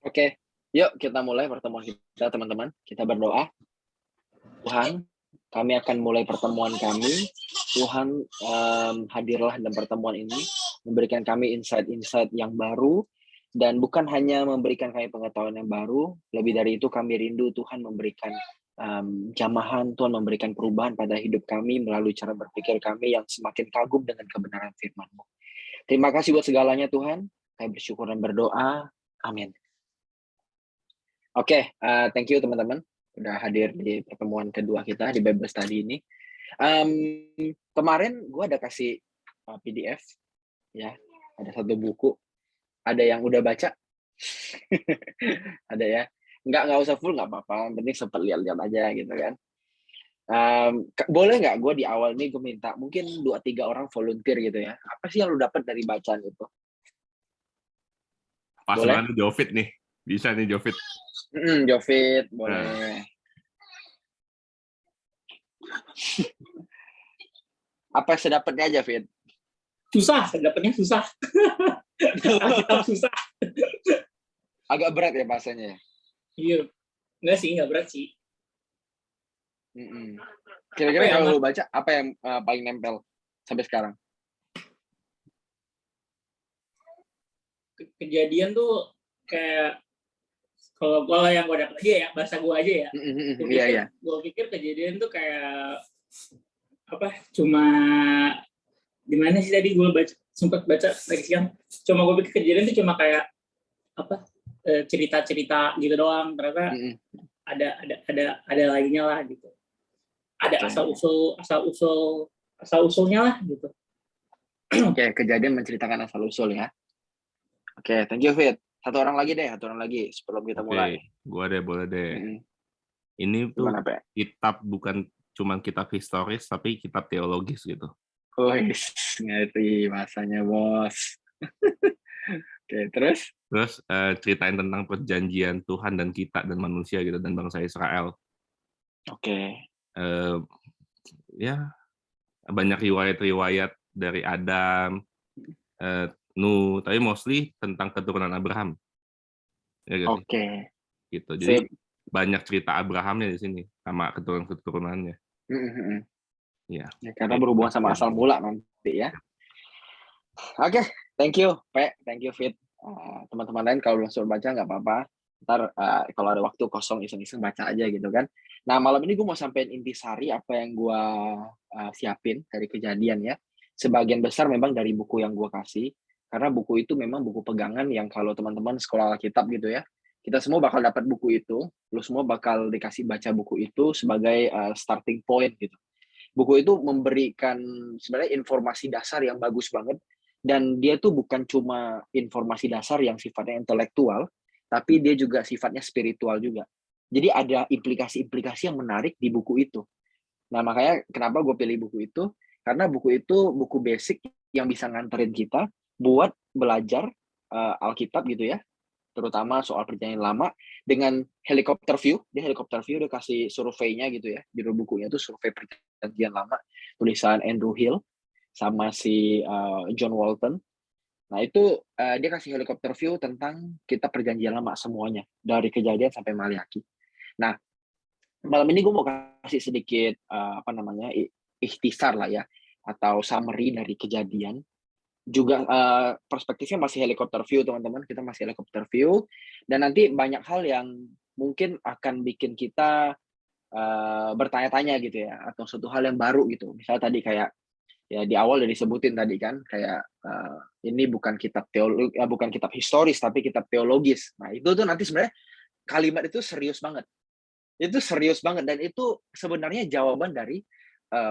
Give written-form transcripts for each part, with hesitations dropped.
Oke, yuk kita mulai pertemuan kita teman-teman. Kita berdoa. Tuhan, kami akan mulai pertemuan kami. Tuhan, hadirlah dalam pertemuan ini, memberikan kami insight-insight yang baru, dan bukan hanya memberikan kami pengetahuan yang baru, lebih dari itu kami rindu Tuhan memberikan jamahan, Tuhan memberikan perubahan pada hidup kami melalui cara berpikir kami yang semakin kagum dengan kebenaran firman-Mu. Terima kasih buat segalanya Tuhan. Kami bersyukur dan berdoa. Amin. Oke, thank you teman-teman udah hadir di pertemuan kedua kita di Bible Study ini. Kemarin gue ada kasih PDF ya, ada satu buku. Ada yang udah baca? Ada ya? Nggak usah full, nggak apa-apa. Yang penting sempat lihat-lihat aja gitu kan. Boleh nggak gue di awal nih gue minta mungkin 2-3 orang volunteer gitu ya. Apa sih yang lu dapat dari bacaan itu? Pas Boleh? banget Jovit nih. Bisa nih Jovit. Jovit, boleh. Apa sedapatnya aja, Fit? Susah, sedapatnya susah. Alkitab susah. Agak berat ya bahasanya? Iya. Enggak berat sih. Kira-kira kalau lu baca, apa yang paling nempel sampai sekarang? Kejadian tuh kayak kalau yang gue dapat aja ya, bahasa gue aja ya. Gue pikir kejadian tuh kayak cuma gimana sih tadi gue sempat baca lagi siang. Cuma gue pikir kejadian tuh cuma kayak cerita-cerita gitu doang. Ternyata ada lainnya lah gitu. Ada asal usulnya lah gitu. Oke, kejadian menceritakan asal usul ya. Oke, thank you Fit. Satu orang lagi sebelum kita mulai. Boleh deh. Ini tuh kitab bukan cuma kitab historis, tapi kitab teologis gitu. Ngerti bahasanya bos. Oke, terus? Terus ceritain tentang perjanjian Tuhan dan kita dan manusia gitu, dan bangsa Israel. Oke. Ya, banyak riwayat-riwayat dari Adam, Nuh, tapi mostly tentang keturunan Abraham. Ya, Oke. Gitu. Jadi banyak cerita Abrahamnya di sini sama keturunan-keturunannya. Ya, karena berhubungan sama asal mula nanti ya. Oke, thank you, Pe. Thank you, Fit. Teman-teman lain kalau belum sempat baca nggak apa-apa. Ntar kalau ada waktu kosong iseng-iseng baca aja gitu kan. Nah, malam ini gue mau sampein intisari apa yang gue siapin dari kejadian ya. Sebagian besar memang dari buku yang gue kasih. Karena buku itu memang buku pegangan yang kalau teman-teman sekolah Alkitab gitu ya, kita semua bakal dapat buku itu, lu semua bakal dikasih baca buku itu sebagai starting point gitu. Buku itu memberikan sebenarnya informasi dasar yang bagus banget, dan dia tuh bukan cuma informasi dasar yang sifatnya intelektual, tapi dia juga sifatnya spiritual juga. Jadi ada implikasi-implikasi yang menarik di buku itu. Nah, makanya kenapa gue pilih buku itu, karena buku itu buku basic yang bisa nganterin kita buat belajar Alkitab gitu ya, terutama soal perjanjian lama dengan helikopter view. Dia kasih surveinya gitu ya, judul bukunya itu survei perjanjian lama, tulisan Andrew Hill sama si John Walton. Nah itu dia kasih helikopter view tentang kitab perjanjian lama semuanya dari Kejadian sampai Maliaki. Nah, malam ini gue mau kasih sedikit ikhtisar lah ya, atau summary dari Kejadian. Juga perspektifnya masih helikopter view teman-teman, kita masih helikopter view, dan nanti banyak hal yang mungkin akan bikin kita bertanya-tanya gitu ya, atau suatu hal yang baru gitu. Misalnya tadi kayak ya di awal udah disebutin tadi kan, kayak ini bukan kitab teologi, bukan kitab historis tapi kitab teologis. Nah itu tuh nanti sebenarnya kalimat itu serius banget, dan itu sebenarnya jawaban dari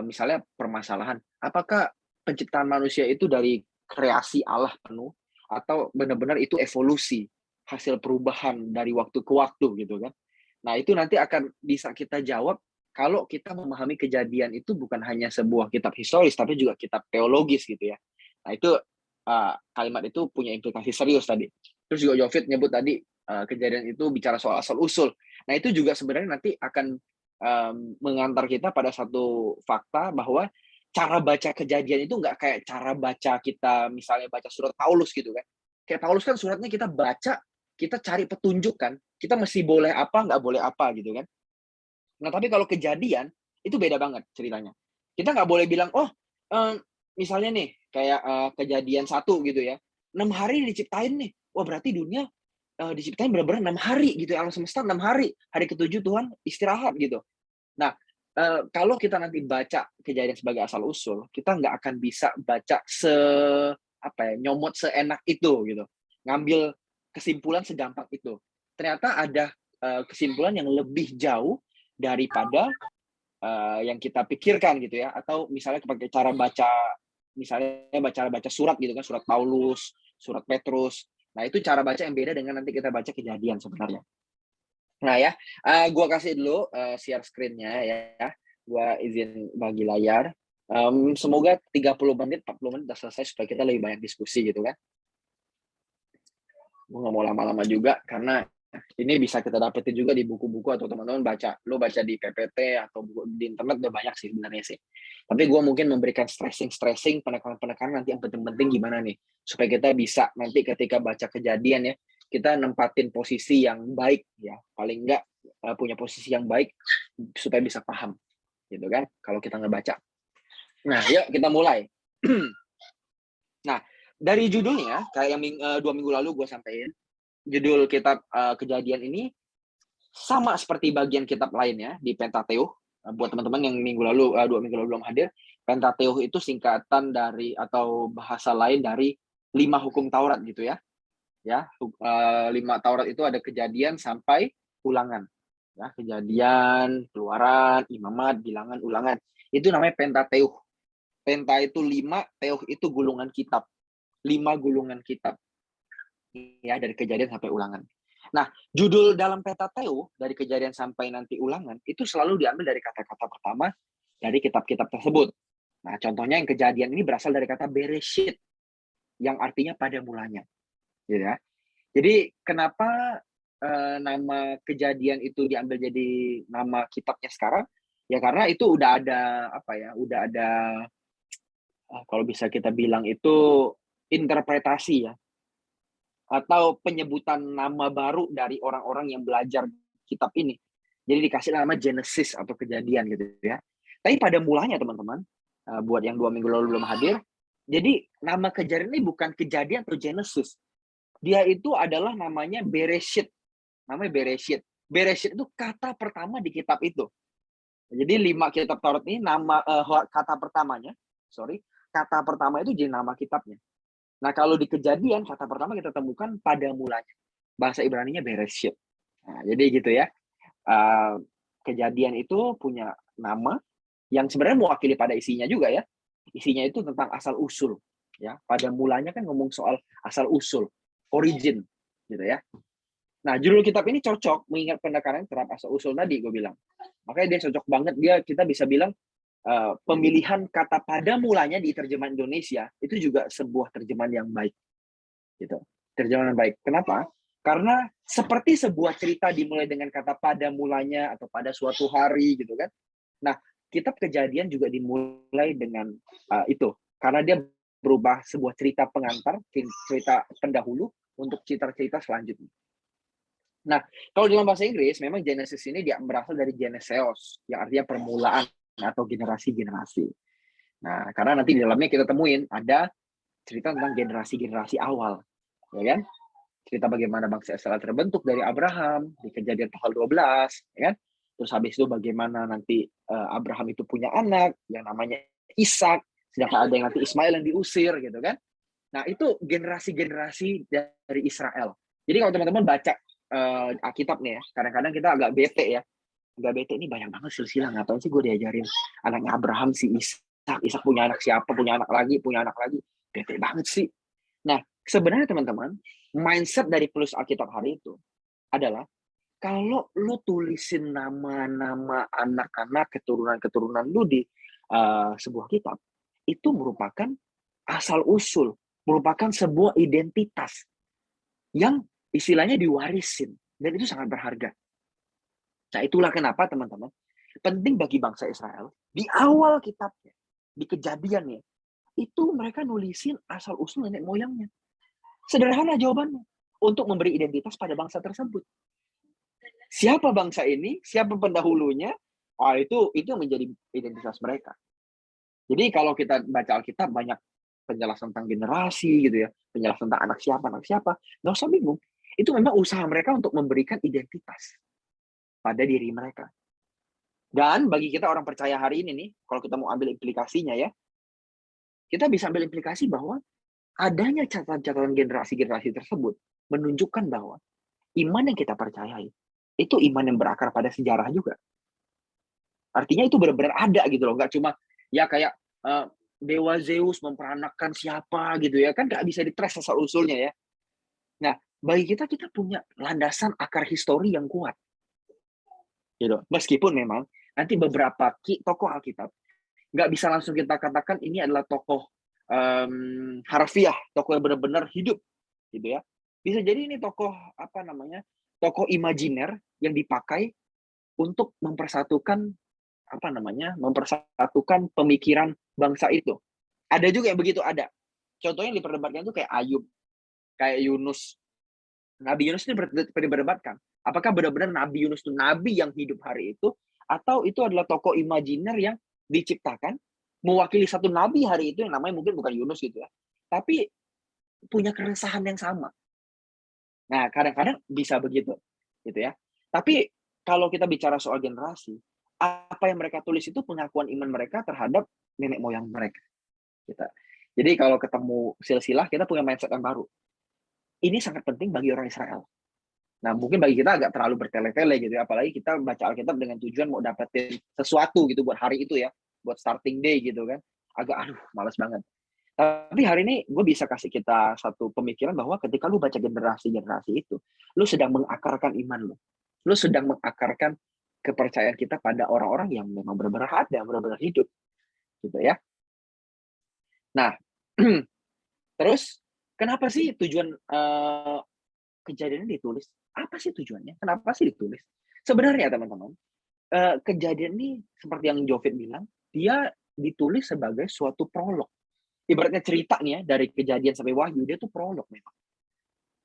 misalnya permasalahan apakah penciptaan manusia itu dari kreasi Allah penuh atau benar-benar itu evolusi hasil perubahan dari waktu ke waktu gitu kan. Nah itu nanti akan bisa kita jawab kalau kita memahami Kejadian itu bukan hanya sebuah kitab historis tapi juga kitab teologis gitu ya. Nah itu kalimat itu punya implikasi serius tadi. Terus juga Jovit nyebut tadi Kejadian itu bicara soal asal usul. Nah itu juga sebenarnya nanti akan mengantar kita pada satu fakta bahwa cara baca Kejadian itu nggak kayak cara baca kita misalnya baca surat Paulus gitu kan. Kayak Paulus kan suratnya kita baca kita cari petunjuk kan, kita mesti boleh apa, nggak boleh apa gitu kan. Nah, tapi kalau kejadian, itu beda banget ceritanya. Kita nggak boleh bilang, misalnya nih, kayak kejadian 1 gitu ya, 6 hari diciptain nih, wah berarti dunia diciptain benar-benar 6 hari gitu ya, alam semesta 6 hari, hari ke-7 Tuhan istirahat gitu. Nah, kalau kita nanti baca kejadian sebagai asal-usul, kita nggak akan bisa baca nyomot seenak itu gitu, ngambil kesimpulan segampang itu. Ternyata ada kesimpulan yang lebih jauh daripada yang kita pikirkan gitu ya, atau misalnya pakai cara baca, misalnya baca surat gitu kan, surat Paulus, surat Petrus. Nah, itu cara baca yang beda dengan nanti kita baca kejadian sebenarnya. Nah ya, gua kasih dulu share screen-nya ya. Gua izin bagi layar. Semoga 30 menit, 40 menit udah selesai supaya kita lebih banyak diskusi gitu kan. Gue nggak mau lama-lama juga karena ini bisa kita dapetin juga di buku-buku atau teman-teman baca. Lo baca di PPT atau di internet udah banyak sih sebenarnya sih. Tapi gue mungkin memberikan stressing, penekanan nanti yang penting-penting gimana nih. Supaya kita bisa nanti ketika baca kejadian ya, kita nempatin posisi yang baik ya. Paling enggak punya posisi yang baik supaya bisa paham. Gitu kan, kalau kita ngebaca. Nah, yuk kita mulai. Nah, dari judulnya, kayak yang 2 minggu lalu gue sampaikan, judul kitab kejadian ini sama seperti bagian kitab lainnya di Pentateuch. Buat teman-teman yang 2 minggu lalu belum hadir, Pentateuch itu singkatan dari atau bahasa lain dari 5 hukum Taurat gitu ya. Ya, 5 Taurat itu ada Kejadian sampai Ulangan. Ya, Kejadian, Keluaran, Imamat, Bilangan, Ulangan. Itu namanya Pentateuch. Penta itu 5, Teuch itu gulungan kitab. 5 gulungan kitab. Ya, dari Kejadian sampai Ulangan. Nah, judul dalam Pentateuch dari Kejadian sampai nanti Ulangan itu selalu diambil dari kata-kata pertama dari kitab-kitab tersebut. Nah, contohnya yang Kejadian ini berasal dari kata Bereshit yang artinya pada mulanya. Gitu ya. Jadi kenapa nama Kejadian itu diambil jadi nama kitabnya sekarang? Ya karena itu udah ada kalau bisa kita bilang itu interpretasi ya, atau penyebutan nama baru dari orang-orang yang belajar kitab ini. Jadi dikasih nama Genesis atau Kejadian gitu ya. Tapi pada mulanya teman-teman, buat yang 2 minggu lalu belum hadir, jadi nama Kejadian ini bukan Kejadian atau Genesis. Dia itu adalah namanya Bereshit. Namanya Bereshit. Bereshit itu kata pertama di kitab itu. Jadi 5 kitab Taurat ini kata pertama itu jadi nama kitabnya. Nah, kalau di Kejadian kata pertama kita temukan pada mulanya. Bahasa Ibraninya Bereshit. Nah, jadi gitu ya. Kejadian itu punya nama yang sebenarnya mewakili pada isinya juga ya. Isinya itu tentang asal usul ya. Pada mulanya kan ngomong soal asal usul, origin gitu ya. Nah, judul kitab ini cocok mengingat pendekaran terhadap asal usul tadi gue bilang. Makanya dia cocok banget, kita bisa bilang pemilihan kata pada mulanya di terjemahan Indonesia itu juga sebuah terjemahan yang baik. Gitu. Terjemahan yang baik. Kenapa? Karena seperti sebuah cerita dimulai dengan kata pada mulanya atau pada suatu hari gitu kan. Nah, kitab Kejadian juga dimulai dengan itu. Karena dia berubah sebuah cerita pengantar, cerita pendahulu untuk cerita-cerita selanjutnya. Nah, kalau dalam bahasa Inggris, memang Genesis ini dia berasal dari Geneseos, yang artinya permulaan atau generasi-generasi. Nah, karena nanti di dalamnya kita temuin ada cerita tentang generasi-generasi awal, ya kan? Cerita bagaimana bangsa Israel terbentuk dari Abraham di Kejadian pasal 12, ya kan? Terus habis itu bagaimana nanti Abraham itu punya anak yang namanya Ishak, sedangkan ada yang nanti Ismail yang diusir gitu kan. Nah, itu generasi-generasi dari Israel. Jadi kalau teman-teman baca Alkitab nih ya, kadang-kadang kita agak bete ya. Agak bete, ini banyak banget silsilah, ngapain sih gue diajarin anaknya Abraham si Ishak punya anak siapa, punya anak lagi, bete banget sih. Nah, sebenarnya teman-teman, mindset dari penulis Alkitab hari itu adalah kalau lu tulisin nama-nama anak-anak, keturunan-keturunan lu di sebuah kitab, itu merupakan asal-usul, merupakan sebuah identitas yang istilahnya diwarisin, dan itu sangat berharga. Nah, itulah kenapa teman-teman, penting bagi bangsa Israel, di awal kitabnya, di Kejadiannya, itu mereka nulisin asal-usul nenek moyangnya. Sederhana jawabannya. untuk memberi identitas pada bangsa tersebut. Siapa bangsa ini? Siapa pendahulunya? Itu menjadi identitas mereka. Jadi kalau kita baca Alkitab banyak penjelasan tentang generasi gitu ya, penjelasan tentang anak siapa, nggak usah bingung. Itu memang usaha mereka untuk memberikan identitas pada diri mereka. Dan bagi kita orang percaya hari ini nih, kalau kita mau ambil implikasinya ya, kita bisa ambil implikasi bahwa adanya catatan generasi-generasi tersebut menunjukkan bahwa iman yang kita percayai itu iman yang berakar pada sejarah juga. Artinya itu benar-benar ada gitu loh, nggak cuma ya kayak Dewa Zeus memperanakkan siapa gitu ya, kan nggak bisa ditrace asal usulnya ya. Nah, bagi kita punya landasan akar histori yang kuat. Gitu. Meskipun memang nanti beberapa tokoh Alkitab nggak bisa langsung kita katakan ini adalah tokoh harfiah, tokoh yang benar-benar hidup, gitu ya. Bisa jadi ini tokoh tokoh imajiner yang dipakai untuk mempersatukan pemikiran bangsa itu. Ada juga yang begitu ada. Contohnya yang diperdebatkan itu kayak Ayub, kayak Yunus. Nabi Yunus itu diperdebatkan. Apakah benar-benar Nabi Yunus itu nabi yang hidup hari itu, atau itu adalah tokoh imajiner yang diciptakan mewakili satu nabi hari itu yang namanya mungkin bukan Yunus gitu ya, tapi punya keresahan yang sama. Nah, kadang-kadang bisa begitu, gitu ya. Tapi kalau kita bicara soal generasi, apa yang mereka tulis itu pengakuan iman mereka terhadap nenek moyang mereka. Jadi kalau ketemu silsilah, kita punya mindset yang baru. Ini sangat penting bagi orang Israel. Nah, mungkin bagi kita agak terlalu bertele-tele gitu ya, apalagi kita baca Alkitab dengan tujuan mau dapetin sesuatu gitu buat hari itu ya, buat starting day gitu kan. Agak malas banget. Tapi hari ini gue bisa kasih kita satu pemikiran bahwa ketika lu baca generasi-generasi itu, lu sedang mengakarkan iman lu. Lu sedang mengakarkan kepercayaan kita pada orang-orang yang memang benar-benar ada, benar-benar hidup. Gitu ya. Nah, terus kenapa sih tujuan kejadian ini ditulis? Apa sih tujuannya? Kenapa sih ditulis? Sebenarnya teman-teman, kejadian ini seperti yang Jovit bilang, dia ditulis sebagai suatu prolog. Ibaratnya cerita nih ya, dari kejadian sampai Wahyu, dia tuh prolog memang.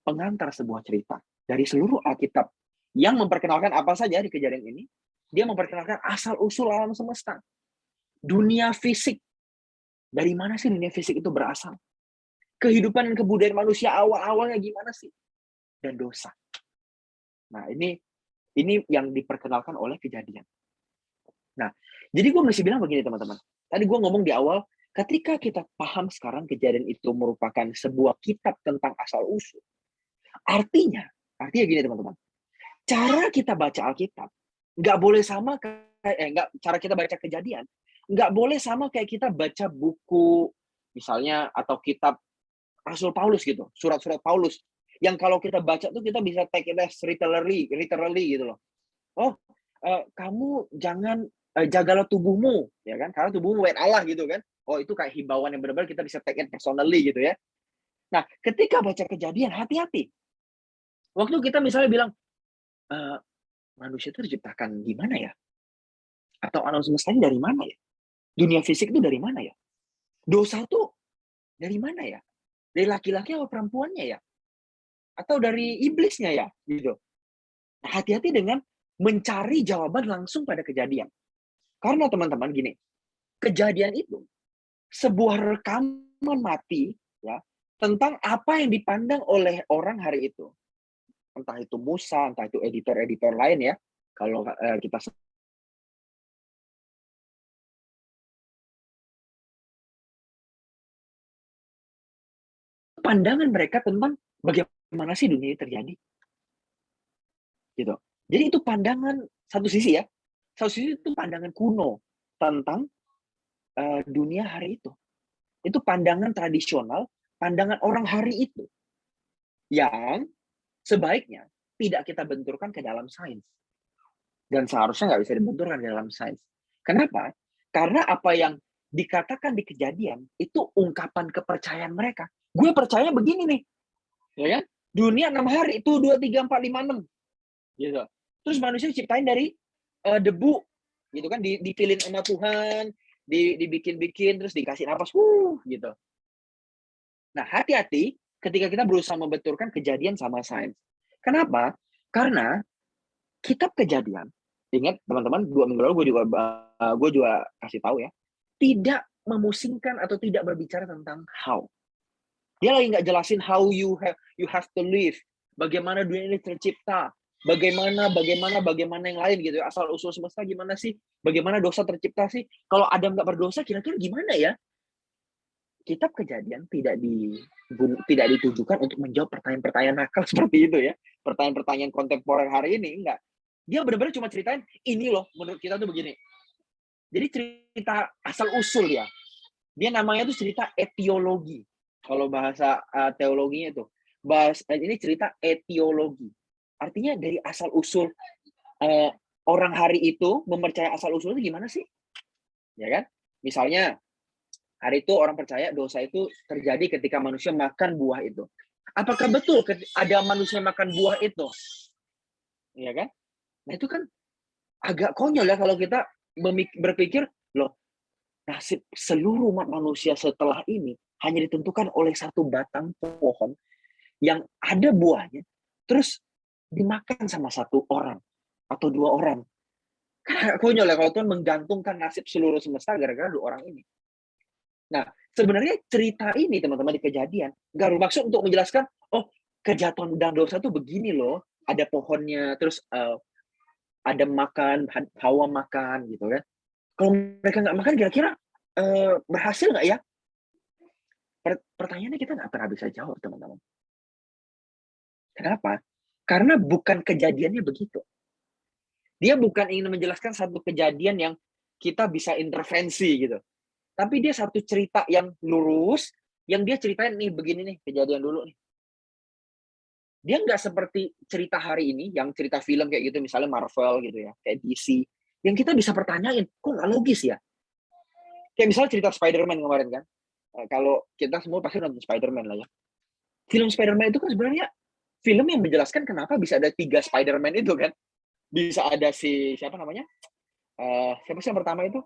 Pengantar sebuah cerita. Dari seluruh Alkitab. Yang memperkenalkan apa saja di kejadian ini, dia memperkenalkan asal-usul alam semesta. Dunia fisik. Dari mana sih dunia fisik itu berasal? Kehidupan dan kebudayaan manusia awal-awalnya gimana sih? Dan dosa. Nah, ini yang diperkenalkan oleh kejadian. Nah, jadi gue mesti bilang begini teman-teman. Tadi gue ngomong di awal, ketika kita paham sekarang kejadian itu merupakan sebuah kitab tentang asal-usul, artinya gini teman-teman. Cara kita baca Alkitab nggak boleh sama cara kita baca kejadian nggak boleh sama kayak kita baca buku misalnya atau kitab Rasul Paulus gitu, surat-surat Paulus yang kalau kita baca tuh kita bisa take it as literally gitu loh. Kamu jangan jagalah tubuhmu, ya kan? Karena tubuhmu milik Allah gitu kan. Itu kayak himbauan yang benar-benar kita bisa take it personally gitu ya. Nah, ketika baca kejadian, hati-hati. Waktu kita misalnya bilang, manusia itu diciptakan gimana ya? Atau alam semesta ini dari mana ya? Dunia fisik itu dari mana ya? Dosa itu dari mana ya? Dari laki-laki atau perempuannya ya? Atau dari iblisnya ya? Gitu. Nah, hati-hati dengan mencari jawaban langsung pada kejadian. Karena teman-teman gini, kejadian itu sebuah rekaman mati ya tentang apa yang dipandang oleh orang hari itu. Entah itu Musa, entah itu editor-editor lain ya. Kalau kita pandangan mereka tentang bagaimana sih dunia ini terjadi. Gitu. Jadi itu pandangan satu sisi ya. Satu sisi itu pandangan kuno tentang dunia hari itu. Itu pandangan tradisional, pandangan orang hari itu. Yang sebaiknya tidak kita benturkan ke dalam sains. Dan seharusnya nggak bisa dibenturkan ke dalam sains. Kenapa? Karena apa yang dikatakan di kejadian itu ungkapan kepercayaan mereka. Gue percaya begini nih. Ya kan? Dunia 6 hari itu 2, 3, 4, 5, 6. Gitu. Terus manusia diciptain dari debu. Gitu kan, dipilih sama Tuhan, dibikin-bikin, terus dikasih napas, gitu. Nah, hati-hati ketika kita berusaha membenturkan kejadian sama sains. Kenapa? Karena kitab Kejadian, ingat teman-teman, 2 minggu lalu gue juga kasih tahu ya, tidak memusingkan atau tidak berbicara tentang how. Dia lagi nggak jelasin how you have to live, bagaimana dunia ini tercipta, bagaimana yang lain gitu ya, asal usul semesta gimana sih, bagaimana dosa tercipta sih, kalau Adam nggak berdosa kira-kira gimana ya. Kitab Kejadian tidak ditujukan untuk menjawab pertanyaan-pertanyaan nakal seperti itu ya, pertanyaan-pertanyaan kontemporer hari ini, enggak. Dia benar-benar cuma ceritain ini loh menurut kita tuh begini. Jadi cerita asal usul ya. Dia namanya tuh cerita etiologi. Kalau bahasa teologinya itu, ini cerita etiologi. Artinya dari asal usul orang hari itu mempercayai asal usul itu gimana sih? Ya kan? Misalnya hari itu orang percaya dosa itu terjadi ketika manusia makan buah itu. Apakah betul ada manusia makan buah itu? Ya kan? Nah itu kan agak konyol ya kalau kita berpikir, loh, nasib seluruh umat manusia setelah ini hanya ditentukan oleh satu batang pohon yang ada buahnya, terus dimakan sama satu orang atau 2 orang. Kan agak konyol ya kalau Tuhan menggantungkan nasib seluruh semesta gara-gara 2 orang ini. Nah, sebenarnya cerita ini teman-teman di Kejadian nggak bermaksud untuk menjelaskan, oh kejatuhan dan dosa tuh begini loh, ada pohonnya, terus Adam makan, Hawa makan gitu kan. Kalau mereka nggak makan kira-kira berhasil nggak ya? Pertanyaannya kita nggak pernah bisa jawab teman-teman. Kenapa? Karena bukan kejadiannya begitu. Dia bukan ingin menjelaskan satu kejadian yang kita bisa intervensi gitu. Tapi dia satu cerita yang lurus, yang dia ceritain nih begini nih, kejadian dulu nih. Dia nggak seperti cerita hari ini, yang cerita film kayak gitu, misalnya Marvel gitu ya, kayak DC, yang kita bisa pertanyain, kok nggak logis ya? Kayak misalnya cerita Spider-Man kemarin kan, kalau kita semua pasti nonton Spider-Man lah ya. Film Spider-Man itu kan sebenarnya film yang menjelaskan kenapa bisa ada 3 Spider-Man itu kan. Bisa ada siapa namanya? Siapa sih yang pertama itu?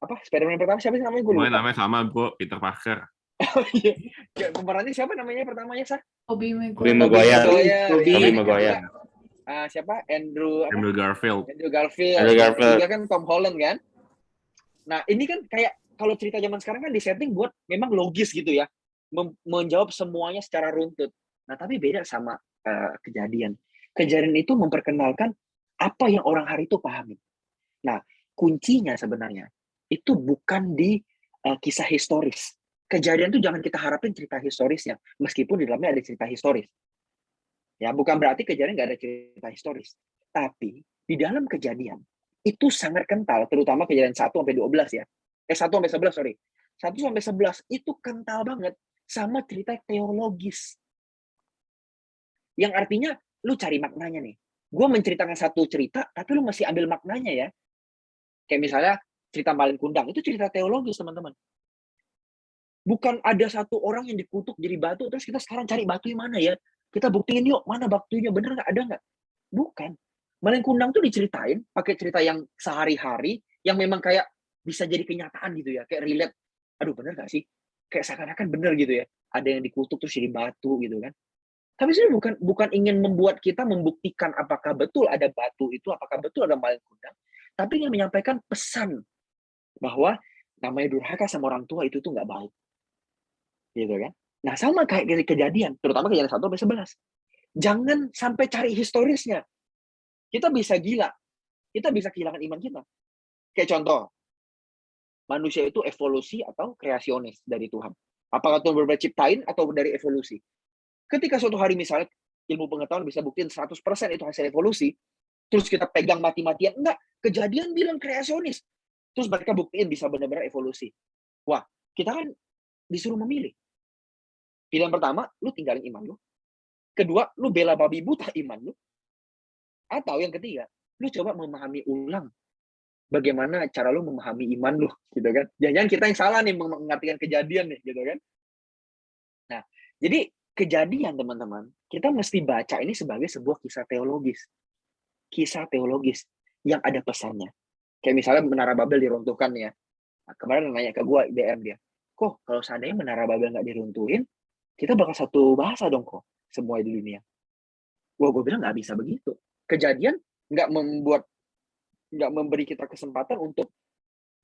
Apa? Spider-Man pertama siapa sih namanya? Gue lupa. Namanya sama, bro, Peter Parker. Pemerannya siapa namanya pertamanya, Sah? Tobey Maguire. Siapa? Andrew Garfield. Andrew Garfield. Juga kan Tom Holland kan? Nah, ini kan kayak kalau cerita zaman sekarang kan disetting buat memang logis gitu ya. Menjawab semuanya secara runtut. Nah, tapi beda sama kejadian. Kejadian itu memperkenalkan apa yang orang hari itu pahami. Nah, kuncinya sebenarnya itu bukan di kisah historis. Kejadian itu jangan kita harapin cerita historisnya, meskipun di dalamnya ada cerita historis. Ya, bukan berarti kejadian nggak ada cerita historis. Tapi di dalam kejadian itu sangat kental, terutama kejadian 1-12 ya. 1-11, sorry. 1-11 itu kental banget sama cerita teologis. Yang artinya, lu cari maknanya nih. Gue menceritakan satu cerita, tapi lu masih ambil maknanya ya. Kayak misalnya, cerita Malin Kundang, itu cerita teologis, teman-teman. Bukan ada satu orang yang dikutuk jadi batu, terus kita sekarang cari batu yang mana ya. Kita buktiin yuk, mana batunya, bener nggak, ada nggak? Bukan. Malin Kundang tuh diceritain, pakai cerita yang sehari-hari, yang memang kayak bisa jadi kenyataan gitu ya, kayak relate. Aduh, bener nggak sih? Kayak seakan-akan bener gitu ya. Ada yang dikutuk terus jadi batu gitu kan. Tapi sebenarnya bukan ingin membuat kita membuktikan apakah betul ada batu itu, apakah betul ada Malin Kundang, tapi ingin menyampaikan pesan bahwa namanya durhaka sama orang tua itu tuh nggak baik. Gitu kan? Nah, sama kayak dari kejadian, terutama kejadian 1-11. Jangan sampai cari historisnya. Kita bisa gila. Kita bisa kehilangan iman kita. Kayak contoh, manusia itu evolusi atau kreasionis dari Tuhan. Apakah Tuhan benar-benar ciptain atau dari evolusi? Ketika suatu hari misalnya ilmu pengetahuan bisa buktiin 100% itu hasil evolusi, terus kita pegang mati-matian, enggak, kejadian bilang kreasionis. Terus mereka buktiin bisa benar-benar evolusi. Wah, kita kan disuruh memilih. Pilihan pertama, lu tinggalin iman lu. Kedua, lu bela babi buta iman lu. Atau yang ketiga, lu coba memahami ulang bagaimana cara lu memahami iman lu, gitu kan. Jangan-jangan kita yang salah nih mengartikan kejadian nih, gitu kan. Nah, jadi kejadian teman-teman, kita mesti baca ini sebagai sebuah kisah teologis. Kisah teologis yang ada pesannya. Kayak misalnya Menara Babel diruntuhkan ya. Nah, kemarin nanya ke gue, DM dia. kok kalau seandainya Menara Babel nggak diruntuhin, kita bakal satu bahasa dong kok, semua di dunia. Wah, gue bilang nggak bisa begitu. Kejadian nggak memberi kita kesempatan untuk,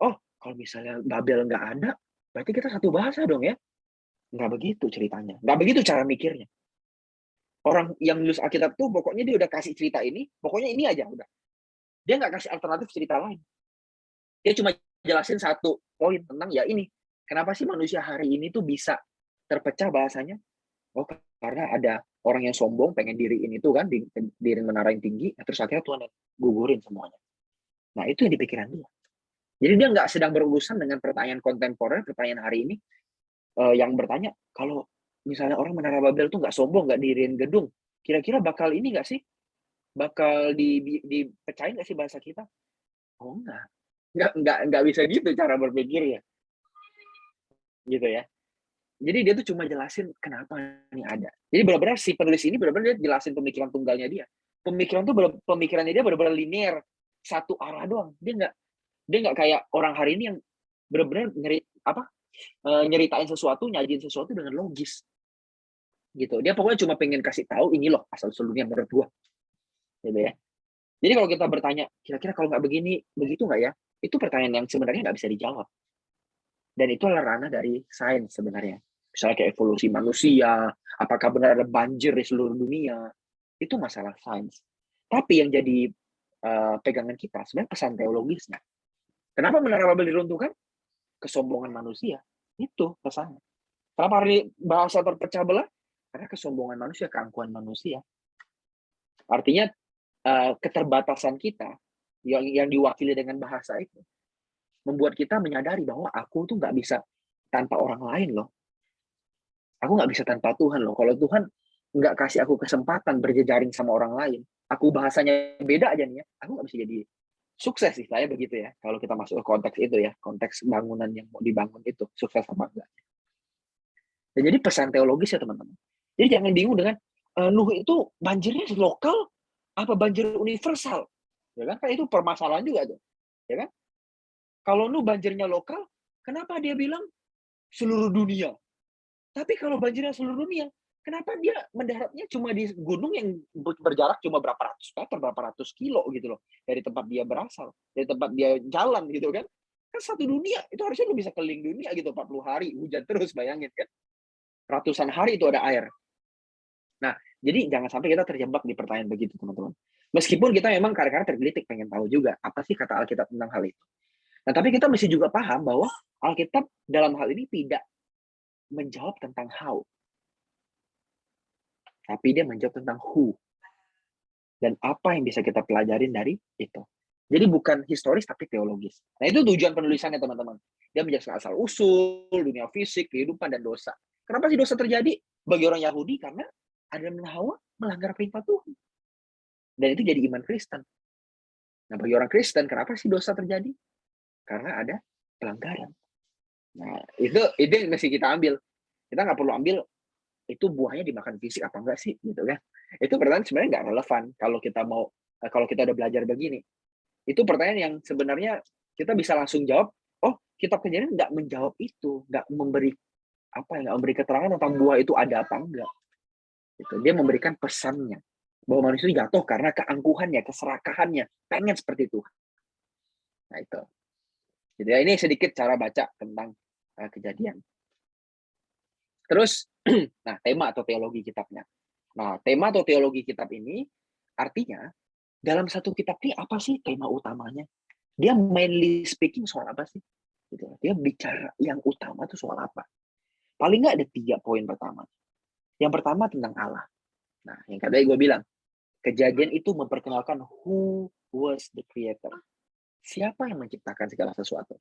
oh kalau misalnya Babel nggak ada, berarti kita satu bahasa dong ya. Nggak begitu ceritanya. Nggak begitu cara mikirnya. Orang yang nulis Alkitab tuh pokoknya dia udah kasih cerita ini, pokoknya ini aja udah. Dia nggak kasih alternatif cerita lain. Dia cuma jelasin satu poin tentang ya ini. Kenapa sih manusia hari ini tuh bisa terpecah bahasanya? Oh, karena ada orang yang sombong pengen diriin itu kan, diri menara yang tinggi, terus akhirnya Tuhan gugurin semuanya. Nah, itu yang di pikiran dia. Jadi dia nggak sedang berurusan dengan pertanyaan kontemporer, pertanyaan hari ini, yang bertanya, kalau misalnya orang Menara Babel tuh nggak sombong, nggak diriin gedung, kira-kira bakal ini nggak sih? Bakal dipecahin nggak sih bahasa kita? Oh, nggak bisa gitu cara berpikirnya. Gitu ya. Jadi dia tuh cuma jelasin kenapa ini ada. Jadi benar-benar si penulis ini benar-benar dia jelasin pemikiran tunggalnya dia. Pemikirannya dia benar-benar linear, satu arah doang. Dia nggak kayak orang hari ini yang benar-benar nyeritain sesuatu, nyajin sesuatu dengan logis. Gitu. Dia pokoknya cuma pengen kasih tahu ini loh asal usulnya menurut gua. Gitu ya. Jadi kalau kita bertanya, kira-kira kalau nggak begini, begitu nggak ya? Itu pertanyaan yang sebenarnya nggak bisa dijawab. Dan itu adalah ranah dari sains sebenarnya. Misalnya kayak evolusi manusia, apakah benar ada banjir di seluruh dunia, itu masalah sains. Tapi yang jadi pegangan kita sebenarnya pesan teologisnya. Kenapa Menara Babel diruntuhkan? Kesombongan manusia. Itu pesannya. Kenapa hari bahasa terpecah belah? Karena kesombongan manusia, keangkuhan manusia. Artinya keterbatasan kita yang diwakili dengan bahasa itu membuat kita menyadari bahwa aku tuh nggak bisa tanpa orang lain loh. Aku nggak bisa tanpa Tuhan loh. Kalau Tuhan nggak kasih aku kesempatan berjejaring sama orang lain, aku bahasanya beda aja nih ya, aku nggak bisa jadi sukses sih, saya begitu ya. Kalau kita masuk ke konteks itu ya, konteks bangunan yang mau dibangun itu, sukses apa enggak. Dan jadi pesan teologis ya teman-teman. Jadi jangan bingung dengan Nuh itu banjirnya lokal apa banjir universal, ya kan? Kan itu permasalahan juga tuh, ya kan? Kalau Nuh banjirnya lokal, kenapa dia bilang seluruh dunia? Tapi kalau banjirnya seluruh dunia, kenapa dia mendaratnya cuma di gunung yang berjarak cuma berapa ratus meter, berapa ratus kilo gitu loh, dari tempat dia berasal, dari tempat dia jalan gitu kan? Kan satu dunia, itu harusnya lu bisa keliling dunia gitu, 40 hari, hujan terus, bayangin kan? Ratusan hari itu ada air. Nah, jadi jangan sampai kita terjebak di pertanyaan begitu, teman-teman. Meskipun kita memang kadang-kadang tergelitik pengen tahu juga, apa sih kata Alkitab tentang hal itu. Nah, tapi kita mesti juga paham bahwa Alkitab dalam hal ini tidak menjawab tentang how, tapi dia menjawab tentang who. Dan apa yang bisa kita pelajarin dari itu. Jadi bukan historis, tapi teologis. Nah, itu tujuan penulisannya, teman-teman. Dia menjelaskan asal-usul, dunia fisik, kehidupan, dan dosa. Kenapa sih dosa terjadi? Bagi orang Yahudi, karena Adam dan Hawa melanggar perintah Tuhan. Dan itu jadi iman Kristen. Nah, bagi orang Kristen, kenapa sih dosa terjadi? Karena ada pelanggaran. Nah, itu yang mesti kita ambil. Kita nggak perlu ambil itu buahnya dimakan fisik apa enggak sih, gitu kan? Itu pertanyaan sebenarnya nggak relevan kalau kita udah belajar begini. Itu pertanyaan yang sebenarnya kita bisa langsung jawab. Oh, kitab Kejadian nggak menjawab itu, nggak memberi keterangan tentang buah itu ada apa enggak. Gitu. Dia memberikan pesannya bahwa manusia jatuh karena keangkuhannya, keserakahannya, pengen seperti itu. Nah itu. Jadi ini sedikit cara baca tentang Kejadian. Terus, nah tema atau teologi kitabnya. Nah tema atau teologi kitab ini artinya dalam satu kitab ini apa sih tema utamanya? Dia mainly speaking soal apa sih? Gitu. Dia bicara yang utama itu soal apa? Paling nggak ada 3 poin pertama. Yang pertama tentang Allah. Nah, yang tadi gue bilang, Kejadian itu memperkenalkan who was the creator. Siapa yang menciptakan segala sesuatu?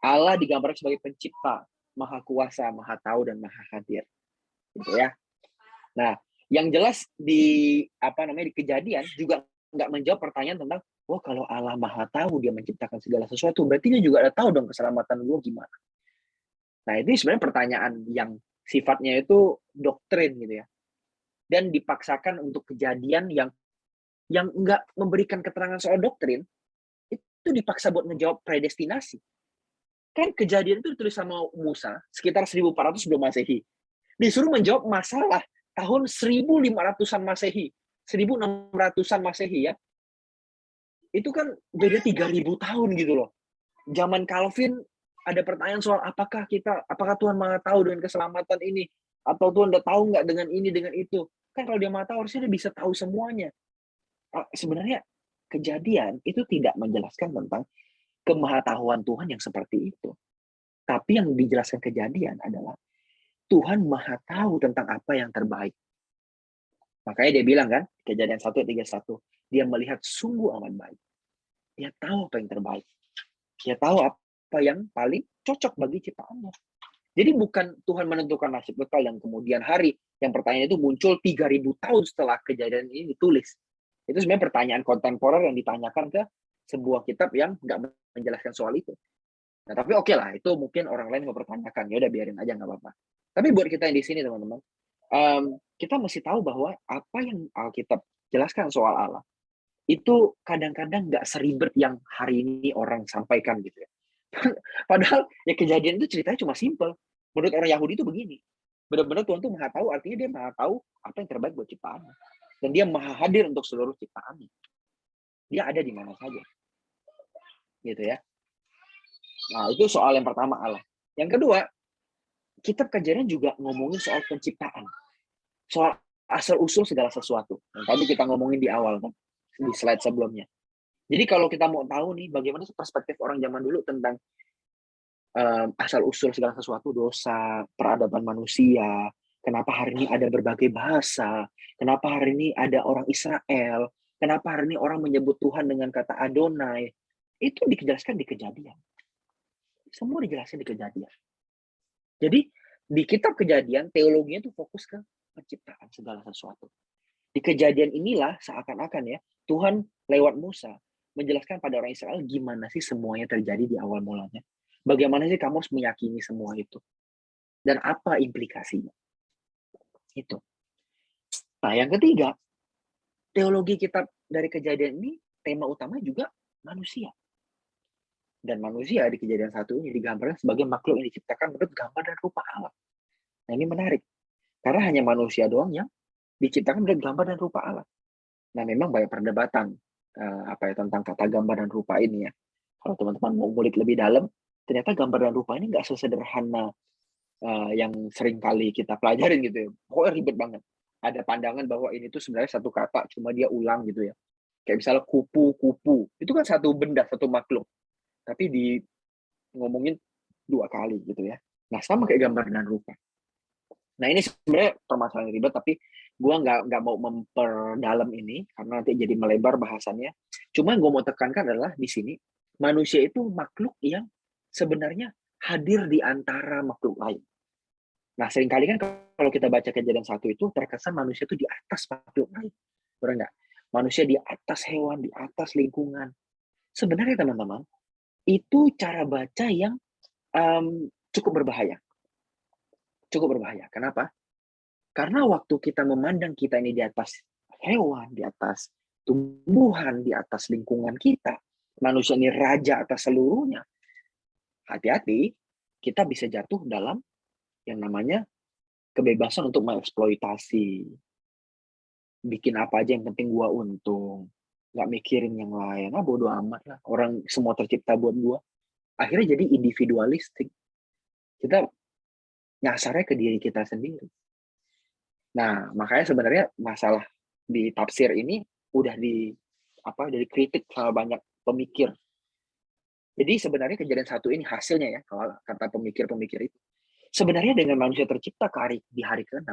Allah digambarkan sebagai pencipta, maha kuasa, maha tahu, dan maha hadir. Gitu ya. Nah, yang jelas di Kejadian juga nggak menjawab pertanyaan tentang, kalau Allah maha tahu dia menciptakan segala sesuatu, berarti dia juga ada tahu dong keselamatan gue gimana. Nah, ini sebenarnya pertanyaan yang sifatnya itu doktrin gitu ya. Dan dipaksakan untuk Kejadian yang nggak memberikan keterangan soal doktrin, itu dipaksa buat menjawab predestinasi. Kan Kejadian itu ditulis sama Musa sekitar 1400 sebelum Masehi. Disuruh menjawab masalah tahun 1500-an Masehi, 1600-an Masehi ya. Itu kan beda 3000 tahun gitu loh. Zaman Calvin ada pertanyaan soal apakah Tuhan Maha tahu dengan keselamatan ini, atau Tuhan udah tahu nggak dengan ini, dengan itu. Kan kalau dia Maha tahu harusnya dia bisa tahu semuanya. Sebenarnya Kejadian itu tidak menjelaskan tentang kemahatauan Tuhan yang seperti itu. Tapi yang dijelaskan Kejadian adalah Tuhan Maha tahu tentang apa yang terbaik. Makanya dia bilang kan, Kejadian 1:31, dia melihat sungguh amat baik. Dia tahu apa yang terbaik. Dia tahu apa yang paling cocok bagi ciptaannya. Jadi bukan Tuhan menentukan nasib bekal dan kemudian hari. Yang pertanyaan itu muncul 3000 tahun setelah Kejadian ini ditulis. Itu sebenarnya pertanyaan kontemporer yang ditanyakan ke sebuah kitab yang nggak menjelaskan soal itu. Nah, tapi oke lah, itu mungkin orang lain mempertanyakan. Ya udah biarin aja, nggak apa-apa. Tapi buat kita yang di sini, teman-teman, kita mesti tahu bahwa apa yang Alkitab jelaskan soal Allah, itu kadang-kadang nggak seribet yang hari ini orang sampaikan gitu ya. Padahal ya Kejadian itu ceritanya cuma simple. Menurut orang Yahudi itu begini. Benar-benar Tuhan tuh Maha tahu, artinya dia Maha tahu apa yang terbaik buat ciptaannya. Dan dia Maha hadir untuk seluruh ciptaannya. Dia ada di mana saja. Gitu ya. Nah, itu soal yang pertama Allah. Yang kedua, kitab Kejadian juga ngomongin soal penciptaan. Soal asal-usul segala sesuatu. Yang tadi kita ngomongin di awal kan, di slide sebelumnya. Jadi kalau kita mau tahu nih bagaimana perspektif orang zaman dulu tentang asal-usul segala sesuatu, dosa, peradaban manusia, kenapa hari ini ada berbagai bahasa, kenapa hari ini ada orang Israel, kenapa hari ini orang menyebut Tuhan dengan kata Adonai, itu dijelaskan di Kejadian. Semua dijelaskan di Kejadian. Jadi di kitab Kejadian, teologinya itu fokus ke penciptaan segala sesuatu. Di Kejadian inilah seakan-akan ya, Tuhan lewat Musa menjelaskan pada orang Israel gimana sih semuanya terjadi di awal mulanya. Bagaimana sih kamu harus meyakini semua itu? Dan apa implikasinya? Itu. Nah, yang ketiga, teologi kitab dari Kejadian ini, tema utama juga manusia. Dan manusia di Kejadian 1 ini digambarkan sebagai makhluk yang diciptakan menurut gambar dan rupa Allah. Nah, ini menarik. Karena hanya manusia doang yang diciptakan menurut gambar dan rupa Allah. Nah, memang banyak perdebatan tentang kata gambar dan rupa ini ya. Kalau teman-teman mau ngulik lebih dalam, ternyata gambar dan rupa ini nggak sesederhana yang sering kali kita pelajarin gitu ya. Pokoknya ribet banget. Ada pandangan bahwa ini tuh sebenarnya satu kata, cuma dia ulang gitu ya. Kayak misalnya kupu-kupu. Itu kan satu benda, satu makhluk. Tapi ngomongin 2 kali gitu ya. Nah, sama kayak gambar dan rupa. Nah, ini sebenarnya permasalahan ribet, tapi gue nggak mau memperdalam ini, karena nanti jadi melebar bahasannya. Cuma yang gue mau tekankan adalah di sini, manusia itu makhluk yang sebenarnya hadir di antara makhluk lain. Nah, seringkali kan kalau kita baca Kejadian 1 itu, terkesan manusia itu di atas makhluk lain. Benar nggak? Manusia di atas hewan, di atas lingkungan. Sebenarnya teman-teman, itu cara baca yang cukup berbahaya. Cukup berbahaya. Kenapa? Karena waktu kita memandang kita ini di atas hewan, di atas tumbuhan, di atas lingkungan kita, manusia ini raja atas seluruhnya, hati-hati, kita bisa jatuh dalam yang namanya kebebasan untuk mengeksploitasi. Bikin apa aja yang penting gua untung. Nggak mikirin yang lain. Bodo amat lah. Orang semua tercipta buat gua. Akhirnya jadi individualistik. Kita nyasarnya ke diri kita sendiri. Nah, makanya sebenarnya masalah di tafsir ini udah dikritik sama banyak pemikir. Jadi sebenarnya Kejadian 1 ini hasilnya ya, kalau kata pemikir-pemikir itu. Sebenarnya dengan manusia tercipta di hari ke-6,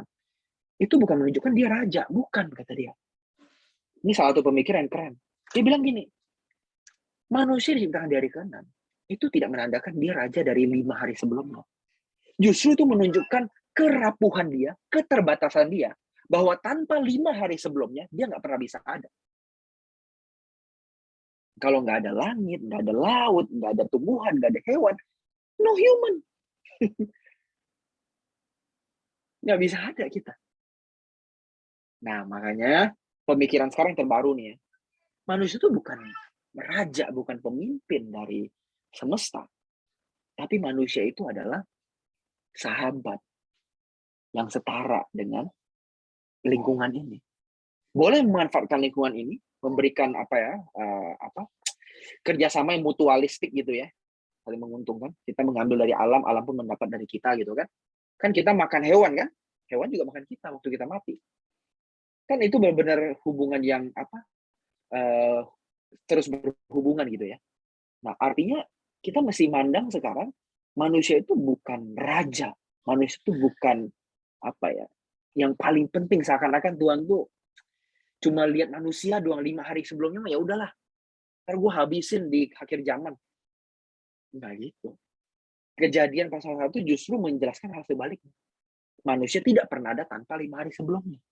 itu bukan menunjukkan dia raja, bukan, kata dia. Ini salah satu pemikir yang keren. Dia bilang gini, manusia diciptakan di hari ke-6, itu tidak menandakan dia raja dari 5 hari sebelumnya. Justru itu menunjukkan kerapuhan dia, keterbatasan dia, bahwa tanpa 5 hari sebelumnya, dia nggak pernah bisa ada. Kalau nggak ada langit, nggak ada laut, nggak ada tumbuhan, nggak ada hewan, no human. Nggak bisa ada kita. Nah, makanya pemikiran sekarang terbaru nih ya. Manusia itu bukan raja, bukan pemimpin dari semesta. Tapi manusia itu adalah sahabat yang setara dengan lingkungan ini. Boleh memanfaatkan lingkungan ini, memberikan kerjasama yang mutualistik gitu ya, saling menguntungkan. Kita mengambil dari alam, alam pun mendapat dari kita gitu kan. Kan kita makan hewan kan, hewan juga makan kita waktu kita mati. Kan itu benar-benar hubungan yang terus berhubungan gitu ya. Nah, artinya kita mesti mandang sekarang manusia itu bukan raja, manusia itu bukan yang paling penting, seakan-akan Tuhan tuh cuma lihat manusia doang 5 hari sebelumnya, ya udahlah, ntar gue habisin di akhir zaman. Enggak gitu. Kejadian pasal 1 justru menjelaskan hal sebaliknya. Manusia tidak pernah ada tanpa 5 hari sebelumnya.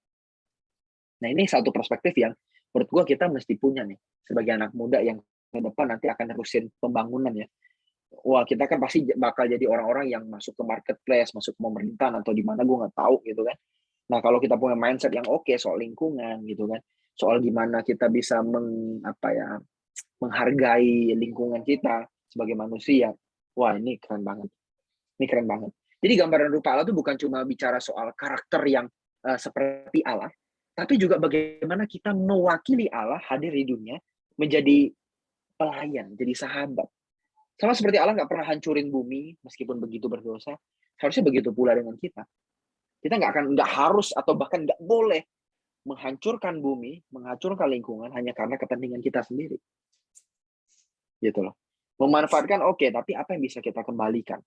Nah, ini satu perspektif yang menurut gue kita mesti punya nih, sebagai anak muda yang ke depan nanti akan nerusin pembangunan ya. Wah, kita kan pasti bakal jadi orang-orang yang masuk ke marketplace, masuk ke pemerintahan atau di mana gue nggak tahu gitu kan. Nah, kalau kita punya mindset yang oke soal lingkungan gitu kan, soal gimana kita bisa menghargai lingkungan kita sebagai manusia, wah ini keren banget. Ini keren banget. Jadi gambaran rupa Allah itu bukan cuma bicara soal karakter yang seperti Allah, tapi juga bagaimana kita mewakili Allah hadir di dunia, menjadi pelayan, jadi sahabat. Sama seperti Allah nggak pernah hancurin bumi meskipun begitu berdosa, harusnya begitu pula dengan kita. Kita nggak harus atau bahkan nggak boleh menghancurkan bumi, menghancurkan lingkungan hanya karena kepentingan kita sendiri. Gitu loh. Memanfaatkan oke, tapi apa yang bisa kita kembalikan?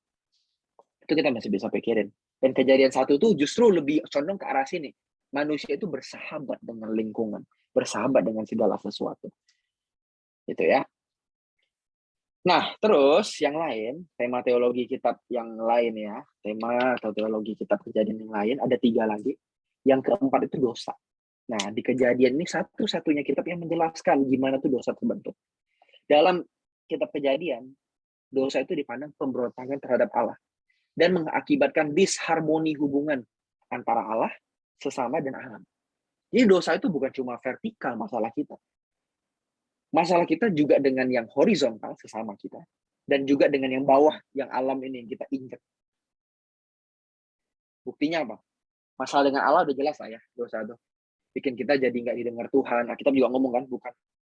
Itu kita masih bisa pikirin. Dan kejadian 1 itu justru lebih condong ke arah sini. Manusia itu bersahabat dengan lingkungan, bersahabat dengan segala sesuatu. Gitu ya. Nah, terus yang lain, tema teologi kitab yang lain ya, tema atau teologi kitab Kejadian yang lain, ada 3 lagi. Yang keempat itu dosa. Nah, di Kejadian ini satu-satunya kitab yang menjelaskan gimana tuh dosa terbentuk. Dalam kitab Kejadian, dosa itu dipandang pemberontakan terhadap Allah dan mengakibatkan disharmoni hubungan antara Allah, sesama, dan alam. Jadi dosa itu bukan cuma vertikal masalah kita. Masalah kita juga dengan yang horizontal, sesama kita, dan juga dengan yang bawah, yang alam ini yang kita injak. Buktinya apa? Masalah dengan Allah udah jelas lah ya, dosa itu. Bikin kita jadi nggak didengar Tuhan. Nah, kita juga ngomong kan,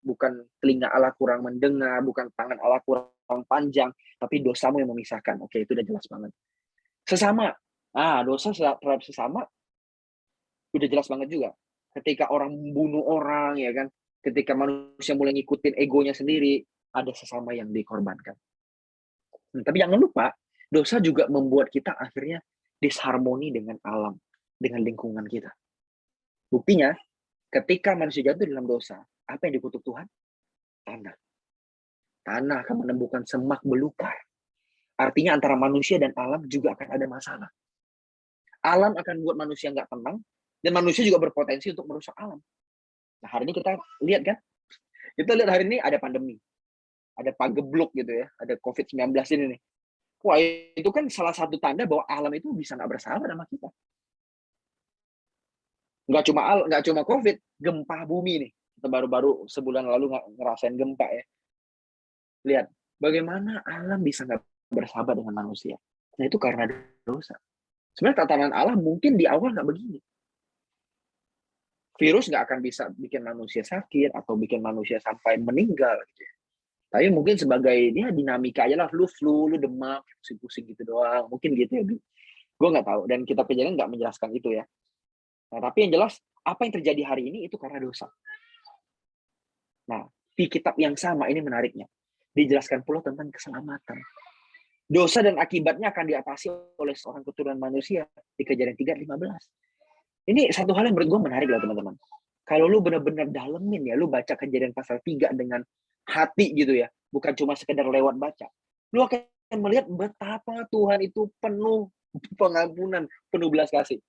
bukan telinga Allah kurang mendengar, bukan tangan Allah kurang panjang, tapi dosamu yang memisahkan. Oke, itu udah jelas banget. Sesama. Dosa terhadap sesama udah jelas banget juga. Ketika orang membunuh orang, ya kan, ketika manusia mulai ngikutin egonya sendiri, ada sesama yang dikorbankan. Tapi jangan lupa, dosa juga membuat kita akhirnya disharmoni dengan alam, dengan lingkungan kita. Buktinya, ketika manusia jatuh dalam dosa, apa yang dikutuk Tuhan? Tanah. Tanah akan menemukan semak belukar. Artinya antara manusia dan alam juga akan ada masalah. Alam akan buat manusia nggak tenang, dan manusia juga berpotensi untuk merusak alam. Nah, hari ini kita lihat kan? Kita lihat hari ini ada pandemi. Ada pagebluk gitu ya. Ada COVID-19 ini nih. Wah, itu kan salah satu tanda bahwa alam itu bisa nggak bersahabat sama kita. Nggak cuma COVID, gempa bumi nih. Kita baru-baru sebulan lalu ngerasain gempa ya. Lihat, bagaimana alam bisa nggak bersahabat dengan manusia. Nah, itu karena dosa. Sebenarnya tatanan Allah mungkin di awal nggak begini. Virus nggak akan bisa bikin manusia sakit atau bikin manusia sampai meninggal gitu ya. Tapi mungkin sebagai dia dinamika aja lah, lu flu, lu demam, pusing-pusing gitu doang, mungkin gitu ya. Gue nggak tahu, dan kitab Kejadian nggak menjelaskan itu ya. Nah, tapi yang jelas apa yang terjadi hari ini itu karena dosa. Nah, di kitab yang sama ini menariknya, dijelaskan pula tentang keselamatan. Dosa dan akibatnya akan diatasi oleh seorang keturunan manusia di Kejadian 3:15. Ini satu hal yang menurut gue menarik lah teman-teman. Kalau lu benar-benar dalemin ya, lu baca Kejadian pasal 3 dengan hati gitu ya, bukan cuma sekedar lewat baca. Lu akan melihat betapa Tuhan itu penuh pengampunan, penuh belas kasih.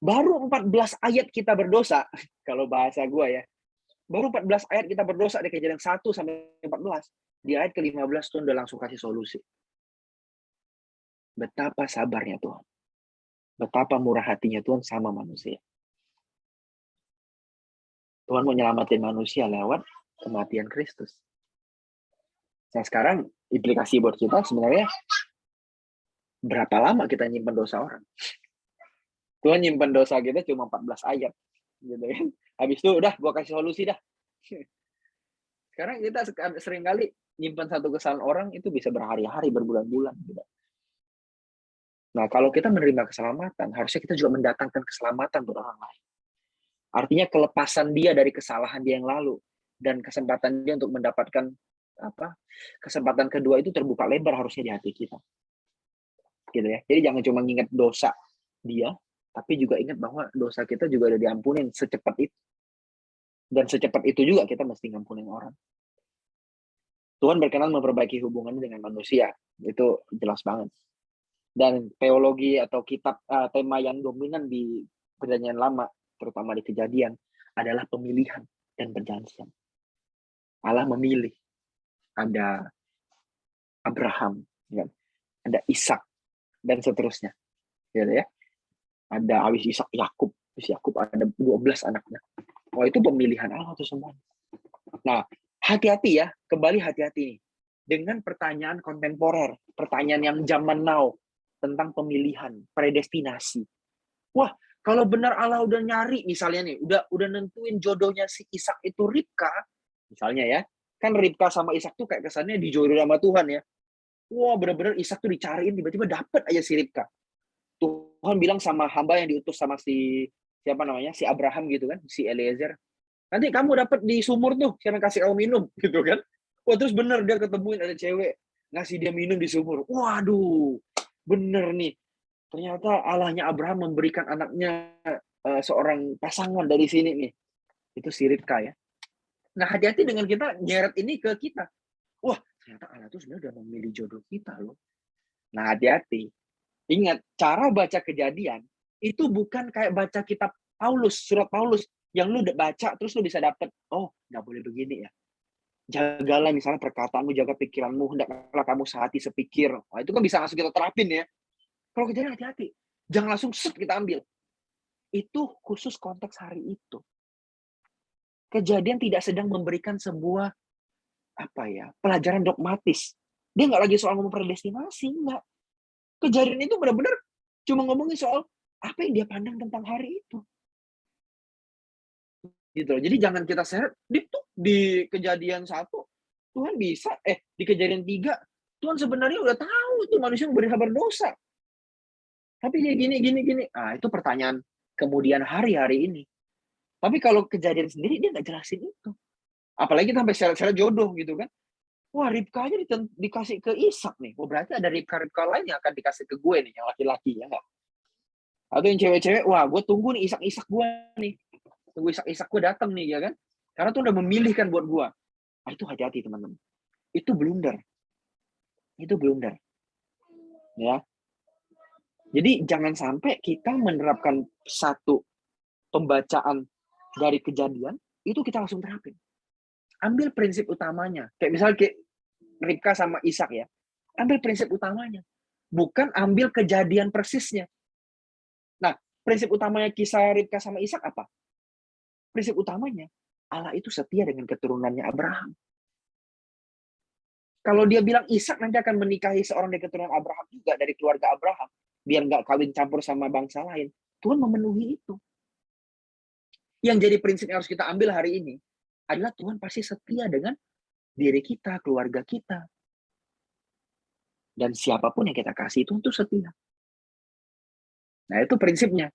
Baru 14 ayat kita berdosa, kalau bahasa gue ya, baru 14 ayat kita berdosa di Kejadian 1-14. Di ayat ke-15 Tuhan udah langsung kasih solusi. Betapa sabarnya Tuhan. Betapa murah hatinya Tuhan sama manusia. Tuhan mau nyelamatin manusia lewat kematian Kristus. Nah, sekarang implikasi buat kita sebenarnya Berapa lama kita nyimpen dosa orang? Tuhan nyimpen dosa kita cuma 14 ayat. Gitu kan. Habis itu udah gua kasih solusi dah. Sekarang kita sering kali nyimpen satu kesalahan orang itu bisa berhari-hari, berbulan-bulan. Gitu. Nah, kalau kita menerima keselamatan, harusnya kita juga mendatangkan keselamatan buat orang lain. Artinya kelepasan dia dari kesalahan dia yang lalu dan kesempatan dia untuk mendapatkan kesempatan kedua itu terbuka lebar harusnya di hati kita. Gitu ya. Jadi jangan cuma ingat dosa dia, tapi juga ingat bahwa dosa kita juga udah diampunin secepat itu. Dan secepat itu juga kita mesti ngampunin orang. Tuhan berkenan memperbaiki hubungannya dengan manusia. Itu jelas banget. Dan teologi atau kitab tema yang dominan di Perjanjian Lama, terutama di Kejadian, adalah pemilihan dan perjanjian. Allah memilih. Ada Abraham, ada Ishak, dan seterusnya. Ya. Ada awis Ishak, Yakub. Yakub ada 12 anaknya. Wah, itu pemilihan Allah itu semua. Nah, hati-hati ya, kembali hati-hati nih. Dengan pertanyaan kontemporer, pertanyaan yang zaman now, tentang pemilihan, predestinasi. Wah, kalau benar Allah udah nyari, misalnya nih, udah nentuin jodohnya si Ishak itu Ribka, misalnya ya, kan Ribka sama Ishak tuh kayak kesannya dijodoh sama Tuhan ya. Wah, benar-benar Ishak tuh dicariin, tiba-tiba dapet aja si Ribka. Tuhan bilang sama hamba yang diutus sama si Abraham gitu kan, si Eliezer, nanti kamu dapat di sumur tuh, siapa kasih kamu minum gitu kan. Wah, terus bener dia ketemuin ada cewek ngasih dia minum di sumur. Waduh, bener nih. Ternyata Allahnya Abraham memberikan anaknya seorang pasangan dari sini nih. Itu si Ribka ya. Nah, hati-hati dengan kita nyeret ini ke kita. Wah, ternyata Allah tuh sebenarnya udah memilih jodoh kita loh. Nah, hati-hati. Ingat, cara baca Kejadian itu bukan kayak baca kitab Paulus, surat Paulus, yang lu udah baca terus lu bisa dapet, oh, nggak boleh begini ya. Jagalah misalnya perkataanmu, jaga pikiranmu, hendaklah kamu sehati sepikir. Nah, itu kan bisa langsung kita terapin ya. Kalau Kejadian hati-hati. Jangan langsung set kita ambil. Itu khusus konteks hari itu. Kejadian tidak sedang memberikan sebuah pelajaran dogmatis. Dia nggak lagi soal ngomong predestinasi, nggak. Kejadian itu benar-benar cuma ngomongin soal apa yang dia pandang tentang hari itu. Gitu. Jadi jangan kita seret di Kejadian 1 Tuhan bisa di Kejadian 3 Tuhan sebenarnya udah tahu itu manusia berdosa. Tapi dia gini. Ah, itu pertanyaan kemudian hari ini. Tapi kalau Kejadian sendiri dia nggak jelasin itu. Apalagi sampai syarat-syarat jodoh gitu kan. Wah, Ribka aja dikasih ke Ishak nih. Oh, berarti ada Ribka lain yang akan dikasih ke gue nih, yang laki-laki, ya nggak? Atau yang cewek-cewek, wah, gue tunggu nih Ishak gue nih. Tunggu Ishak gue datang nih, ya kan? Karena tuh udah memilih kan buat gue. Nah, itu hati-hati, teman-teman. Itu blunder. Ya. Jadi, jangan sampai kita menerapkan satu pembacaan dari Kejadian, itu kita langsung terapin. Ambil prinsip utamanya. Kayak misalnya Ribka sama Ishak ya. Ambil prinsip utamanya. Bukan ambil kejadian persisnya. Nah, prinsip utamanya kisah Ribka sama Ishak apa? Prinsip utamanya, Allah itu setia dengan keturunannya Abraham. Kalau dia bilang Ishak nanti akan menikahi seorang dari keturunan Abraham juga, dari keluarga Abraham, biar nggak kawin campur sama bangsa lain, Tuhan memenuhi itu. Yang jadi prinsip yang harus kita ambil hari ini adalah Tuhan pasti setia dengan diri kita, keluarga kita. Dan siapapun yang kita kasih itu untuk setia. Nah, itu prinsipnya.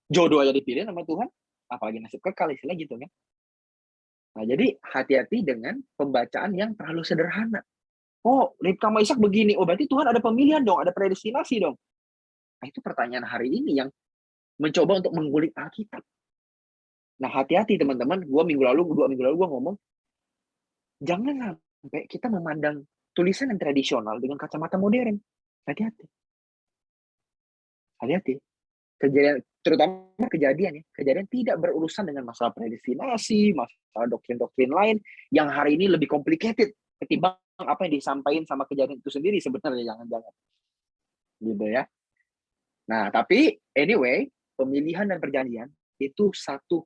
Jodoh aja dipilih sama Tuhan, apalagi nasib kekal, istilah gitu kan. Nah, jadi hati-hati dengan pembacaan yang terlalu sederhana. Oh, Ribka sama Ishak begini. Oh, berarti Tuhan ada pemilihan dong, ada predestinasi dong. Nah, itu pertanyaan hari ini yang mencoba untuk menggulik Alkitab. Nah, hati-hati teman-teman. 2 minggu lalu gue ngomong, jangan sampai kita memandang tulisan yang tradisional dengan kacamata modern. Hati-hati. Terutama Kejadian ya. Kejadian tidak berurusan dengan masalah predestinasi, masalah doktrin-doktrin lain yang hari ini lebih complicated ketimbang apa yang disampaikan sama Kejadian itu sendiri sebenarnya, jangan-jangan. Gitu ya. Nah, tapi anyway, pemilihan dan perjanjian itu satu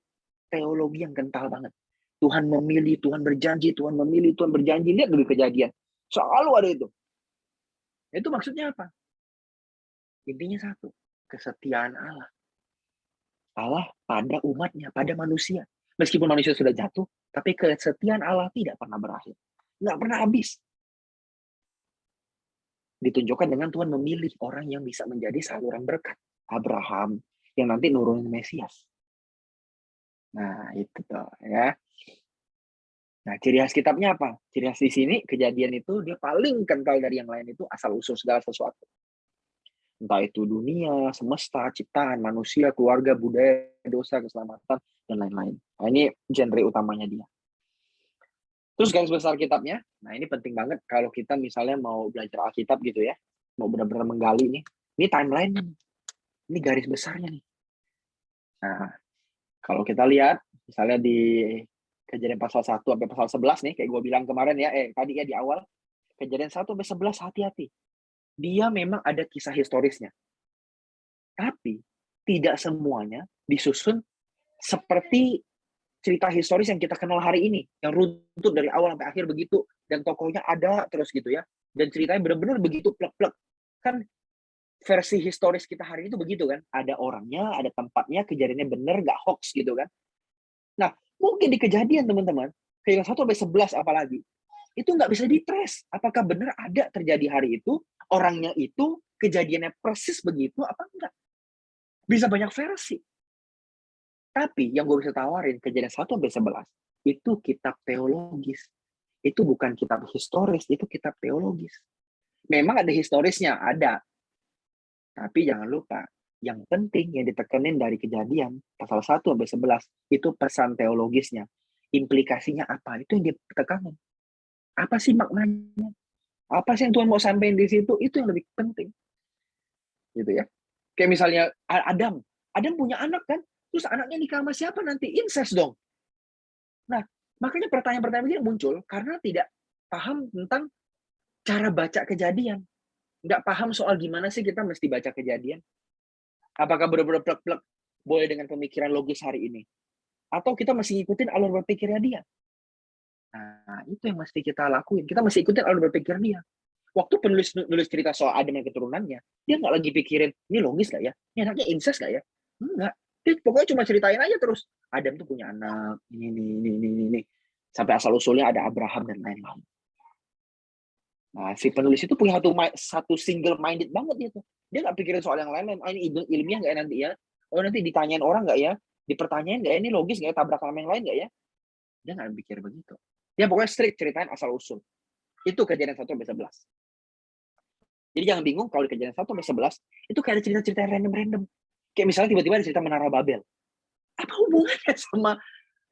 teologi yang kental banget. Tuhan memilih, Tuhan berjanji, Tuhan memilih, Tuhan berjanji. Lihat dulu Kejadian. Selalu ada itu. Itu maksudnya apa? Intinya satu, kesetiaan Allah. Allah pada umatnya, pada manusia. Meskipun manusia sudah jatuh, tapi kesetiaan Allah tidak pernah berakhir. Nggak pernah habis. Ditunjukkan dengan Tuhan memilih orang yang bisa menjadi saluran berkat. Abraham, yang nanti nurunin Mesias. Nah, itu tuh ya. Nah, ciri khas kitabnya apa? Ciri khas di sini, Kejadian itu dia paling kental dari yang lain itu asal-usul segala sesuatu. Entah itu dunia, semesta, ciptaan, manusia, keluarga, budaya, dosa, keselamatan, dan lain-lain. Nah, ini genre utamanya dia. Terus garis besar kitabnya, nah ini penting banget kalau kita misalnya mau belajar Alkitab gitu ya, mau benar-benar menggali nih, ini timeline-nya nih, ini garis besarnya nih. Nah, kalau kita lihat, misalnya di Kejadian pasal 1 sampai pasal 11 nih, kayak gue bilang kemarin ya, tadi ya di awal, Kejadian 1 sampai 11 hati-hati. Dia memang ada kisah historisnya. Tapi tidak semuanya disusun seperti cerita historis yang kita kenal hari ini, yang runtut dari awal sampai akhir begitu, dan tokohnya ada terus gitu ya, dan ceritanya benar-benar begitu plek-plek. Kan versi historis kita hari ini tuh begitu kan, ada orangnya, ada tempatnya, kejadiannya benar, nggak hoax gitu kan. Nah, mungkin di Kejadian teman-teman, Kejadian 1 sampai 11 apalagi, itu nggak bisa ditrace. Apakah benar ada terjadi hari itu, orangnya itu, kejadiannya persis begitu, apa enggak? Bisa banyak versi. Tapi yang gue bisa tawarin, Kejadian 1 sampai 11, itu kitab teologis. Itu bukan kitab historis, itu kitab teologis. Memang ada historisnya, ada. Tapi jangan lupa, yang penting yang ditekanin dari Kejadian, pasal 1 sampai 11, itu pesan teologisnya. Implikasinya apa? Itu yang ditekanin. Apa sih maknanya? Apa sih yang Tuhan mau sampaikan di situ? Itu yang lebih penting. Gitu ya. Kayak misalnya Adam. Adam punya anak kan? Terus anaknya nikah sama siapa nanti? Incest dong. Nah, makanya pertanyaan-pertanyaan begini muncul karena tidak paham tentang cara baca Kejadian. Nggak paham soal gimana sih kita mesti baca Kejadian. Apakah benar-benar plek-plek boleh dengan pemikiran logis hari ini? Atau kita masih ikutin alur berpikirnya dia? Nah, itu yang mesti kita lakuin. Kita mesti ikutin alur berpikir dia. Waktu penulis cerita soal Adam dan keturunannya, dia nggak lagi pikirin, ini logis nggak ya? Ini anaknya incest nggak ya? Enggak. Dia pokoknya cuma ceritain aja terus. Adam tuh punya anak, ini. Sampai asal-usulnya ada Abraham dan lain-lain. Nah, si penulis itu punya satu single-minded banget dia tuh. Dia nggak pikirin soal yang lain-lain. Ini ilmiah nggak ya nanti ya? Oh, nanti ditanyain orang nggak ya? Dipertanyain nggak ya? Ini logis nggak ya? Tabrak sama yang lain nggak ya? Dia nggak pikir begitu. Dia pokoknya strict ceritain asal-usul. Itu Kejadian 1 sampai 11. Jadi jangan bingung kalau di Kejadian 1 sampai 11 itu kayak ada cerita-cerita random-random. Kayak misalnya tiba-tiba ada cerita Menara Babel. Apa hubungannya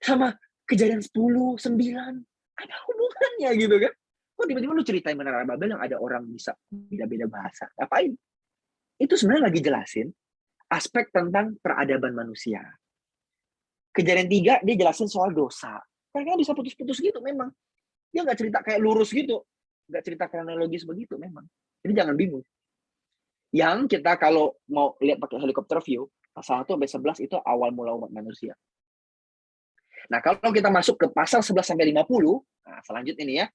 sama Kejadian 10, 9? Apa hubungannya gitu kan? Kok tiba-tiba lu ceritain Menara Babel yang ada orang bisa beda-beda bahasa? Ngapain? Itu sebenarnya lagi jelasin aspek tentang peradaban manusia. Kejadian 3 dia jelasin soal dosa. Karena bisa putus-putus gitu memang. Dia nggak cerita kayak lurus gitu. Nggak cerita kronologis begitu memang. Jadi jangan bingung. Yang kita kalau mau lihat pakai helikopter view, pasal 1 sampai 11 itu awal mula umat manusia. Nah, kalau kita masuk ke pasal 11 sampai 50, nah selanjutnya ini ya,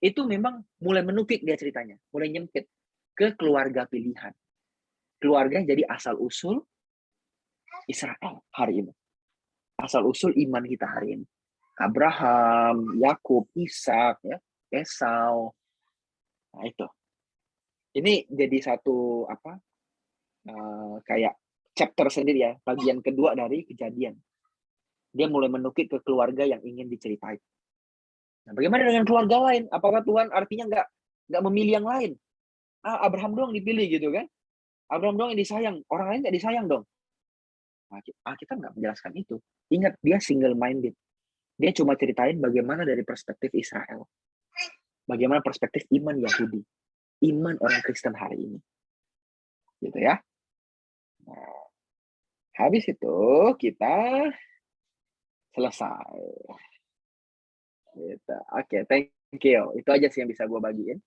itu memang mulai menukik dia ceritanya, mulai nyempit ke keluarga pilihan. Keluarga yang jadi asal-usul Israel hari ini. Asal-usul iman kita hari ini. Abraham, Yakub, Ishak, ya, Esau. Nah, itu. Ini jadi satu kayak chapter sendiri ya, bagian kedua dari Kejadian. Dia mulai menukik ke keluarga yang ingin diceritain. Nah, bagaimana dengan keluarga lain? Apakah Tuhan artinya nggak memilih yang lain? Abraham doang dipilih gitu kan? Abraham doang yang disayang, orang lain nggak disayang dong. Nah, kita nggak menjelaskan itu. Ingat, dia single-minded. Dia cuma ceritain bagaimana dari perspektif Israel. Bagaimana perspektif iman Yahudi. Iman orang Kristen hari ini. Gitu ya. Nah, habis itu kita selesai. Gitu. Oke, thank you. Itu aja sih yang bisa gue bagiin.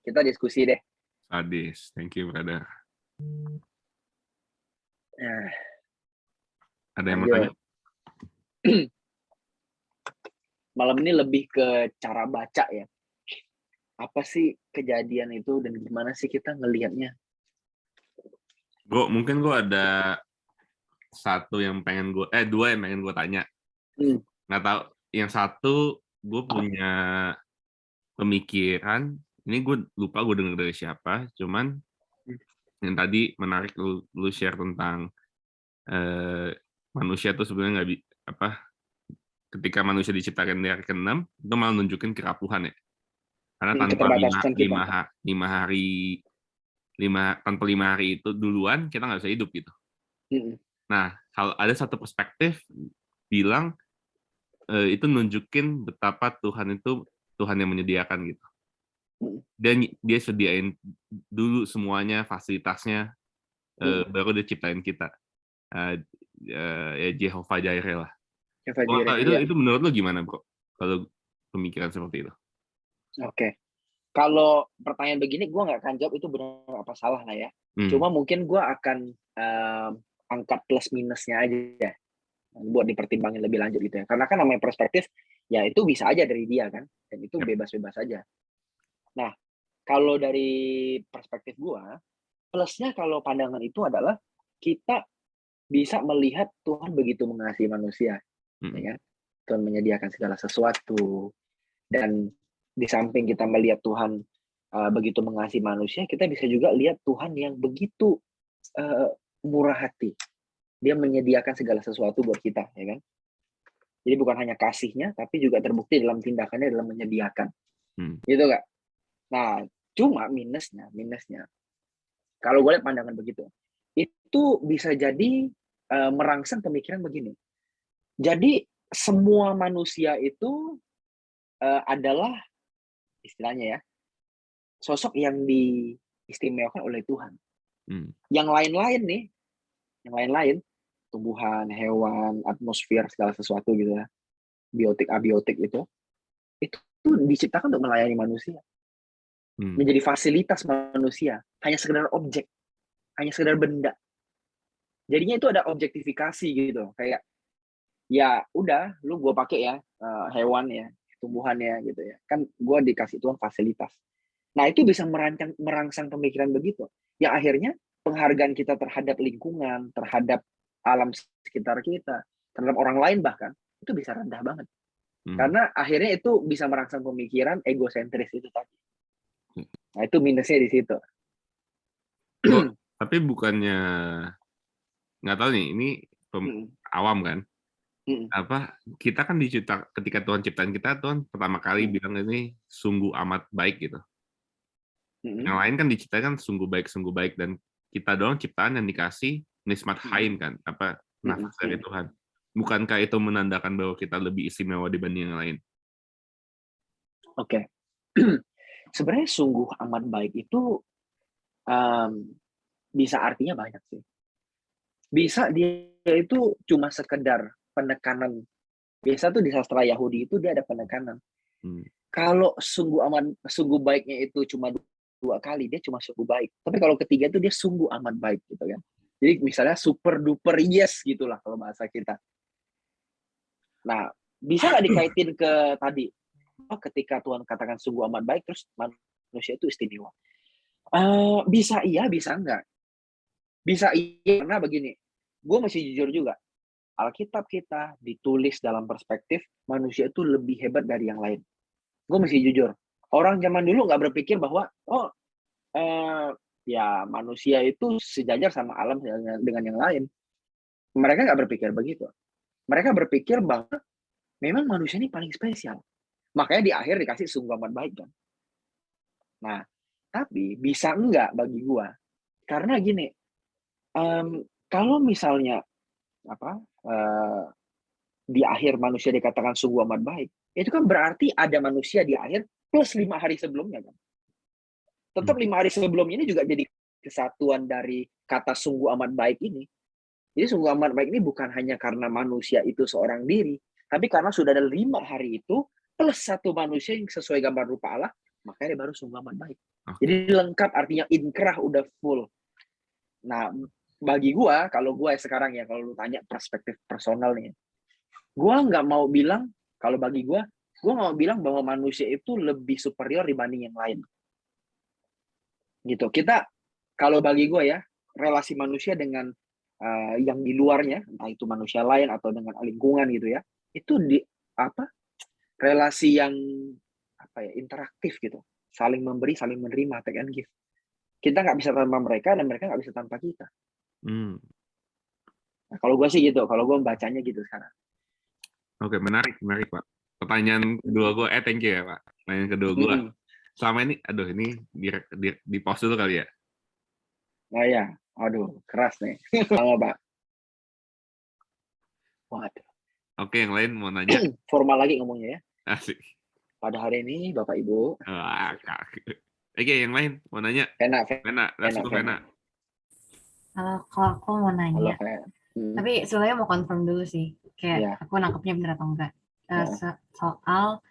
Kita diskusi deh. Sadis. Thank you, brother. Ada yang mau tanya? Malam ini lebih ke cara baca ya. Apa sih Kejadian itu dan gimana sih kita ngelihatnya? Bro, mungkin gue ada dua yang pengen gue tanya. Nggak tahu, yang satu gue punya pemikiran, ini gue lupa gue dengar dari siapa, cuman yang tadi menarik lu share tentang manusia tuh sebenarnya nggak ketika manusia diciptakan dari hari ke-6 itu malah nunjukin kerapuhan ya, karena tanpa lima hari itu duluan kita nggak bisa hidup gitu. Nah, kalau ada satu perspektif bilang itu nunjukin betapa Tuhan itu Tuhan yang menyediakan gitu. Dan dia sediain dulu semuanya, fasilitasnya, baru dia ciptain kita. Ya Jehovah Jireh lah. Itu menurut lo gimana, Bro? Kalau pemikiran seperti itu? Oke. Kalau pertanyaan begini, gue nggak akan jawab itu benar apa salah lah ya. Cuma mungkin gue akan angkat plus minusnya aja buat dipertimbangin lebih lanjut gitu ya. Karena kan namanya perspektif, ya itu bisa aja dari dia kan, dan itu bebas-bebas aja. Nah, kalau dari perspektif gue, plusnya kalau pandangan itu adalah kita bisa melihat Tuhan begitu mengasihi manusia, ya kan? Tuhan menyediakan segala sesuatu, dan di samping kita melihat Tuhan begitu mengasihi manusia, kita bisa juga lihat Tuhan yang begitu murah hati. Dia menyediakan segala sesuatu buat kita, ya kan? Jadi bukan hanya kasihnya, tapi juga terbukti dalam tindakannya dalam menyediakan, gitu Kak. Nah, cuma minusnya, kalau gue lihat pandangan begitu, itu bisa jadi merangsang pemikiran begini. Jadi semua manusia itu adalah istilahnya ya, sosok yang diistimewakan oleh Tuhan. Yang lain-lain, tumbuhan, hewan, atmosfer, segala sesuatu gitu ya, biotik, abiotik itu diciptakan untuk melayani manusia. Menjadi fasilitas manusia, hanya sekedar objek, hanya sekedar benda. Jadinya itu ada objektifikasi gitu, kayak ya udah, lu gue pakai ya hewan ya, tumbuhannya gitu ya, kan gue dikasih Tuhan fasilitas. Nah itu bisa merangsang pemikiran begitu, yang akhirnya penghargaan kita terhadap lingkungan, terhadap alam sekitar kita, terhadap orang lain bahkan, itu bisa rendah banget. Karena akhirnya itu bisa merangsang pemikiran egosentris itu tadi. Nah itu minusnya di situ. Tapi bukannya, nggak tahu nih, ini awam kan? Kita kan ketika Tuhan ciptain kita, Tuhan pertama kali bilang ini sungguh amat baik gitu. Yang lain kan diciptakan sungguh baik, dan kita doang ciptaan yang dikasih nismat hain kan, nafas dari Tuhan. Bukankah itu menandakan bahwa kita lebih istimewa dibanding yang lain? Oke. Sebenarnya sungguh amat baik itu bisa artinya banyak sih. Bisa dia itu cuma sekedar penekanan. Biasa tuh di sastra Yahudi itu dia ada penekanan. Kalau sungguh baiknya itu cuma 2 kali, dia cuma sungguh baik. Tapi kalau ketiga itu dia sungguh amat baik gitu kan. Jadi misalnya super duper yes gitulah kalau bahasa kita. Nah, bisa nggak dikaitin ke tadi? Ketika Tuhan katakan sungguh amat baik, terus manusia itu istimewa. Bisa iya, bisa enggak. Bisa iya, karena begini, gue masih jujur juga. Alkitab kita ditulis dalam perspektif manusia itu lebih hebat dari yang lain. Gue masih jujur. Orang zaman dulu nggak berpikir bahwa, ya manusia itu sejajar sama alam dengan yang lain. Mereka nggak berpikir begitu. Mereka berpikir bahwa memang manusia ini paling spesial. Makanya di akhir dikasih sungguh amat baik kan. Nah, tapi bisa enggak bagi gua? Karena gini, kalau misalnya di akhir manusia dikatakan sungguh amat baik, itu kan berarti ada manusia di akhir plus 5 hari sebelumnya kan. Tetap 5 hari sebelum ini juga jadi kesatuan dari kata sungguh amat baik ini. Jadi sungguh amat baik ini bukan hanya karena manusia itu seorang diri, tapi karena sudah ada 5 hari itu plus 1 manusia yang sesuai gambar rupa Allah, makanya dia baru sungguh amat baik. Jadi lengkap, artinya inkrah udah full. Nah, bagi gua, kalau gua sekarang ya, kalau lu tanya perspektif personal nih, gua nggak mau bilang, kalau bagi gua nggak mau bilang bahwa manusia itu lebih superior dibanding yang lain. Gitu. Kita, kalau bagi gua ya, relasi manusia dengan yang di luarnya, entah itu manusia lain atau dengan lingkungan gitu ya, itu relasi yang interaktif gitu, saling memberi, saling menerima, take and give. Kita nggak bisa tanpa mereka dan mereka nggak bisa tanpa kita. Nah, kalau gue sih gitu, kalau gue membacanya gitu sekarang. Oke, menarik Pak. Pertanyaan kedua gue, thank you ya Pak. Pertanyaan kedua gue, selama ini, ini di pause dulu kali ya. Oh ya, aduh, keras nih. Sama Pak. Waduh. Oke, yang lain mau nanya. Formal lagi ngomongnya ya. Asik. Pada hari ini, Bapak Ibu. Oke, yang lain mau nanya. Vena. Kalau aku mau nanya. Tapi sebenarnya mau confirm dulu sih. Kayak aku nangkepnya bener atau enggak. Soal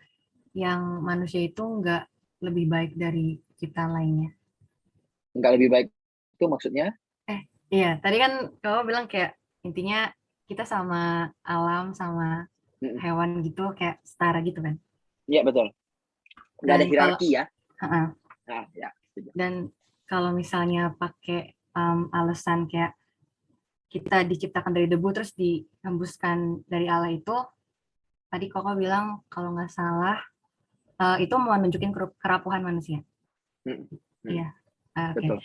yang manusia itu enggak lebih baik dari kita lainnya. Enggak lebih baik itu maksudnya? Iya, tadi kan kamu bilang kayak intinya kita sama alam, sama hewan gitu, kayak setara gitu kan? Iya, betul. Nggak ada hierarki ya? Nah, ya. Dan kalau misalnya pakai alasan kayak kita diciptakan dari debu terus dihembuskan dari Allah itu, tadi Koko bilang kalau nggak salah itu mau nunjukin kerapuhan manusia. Iya, oke.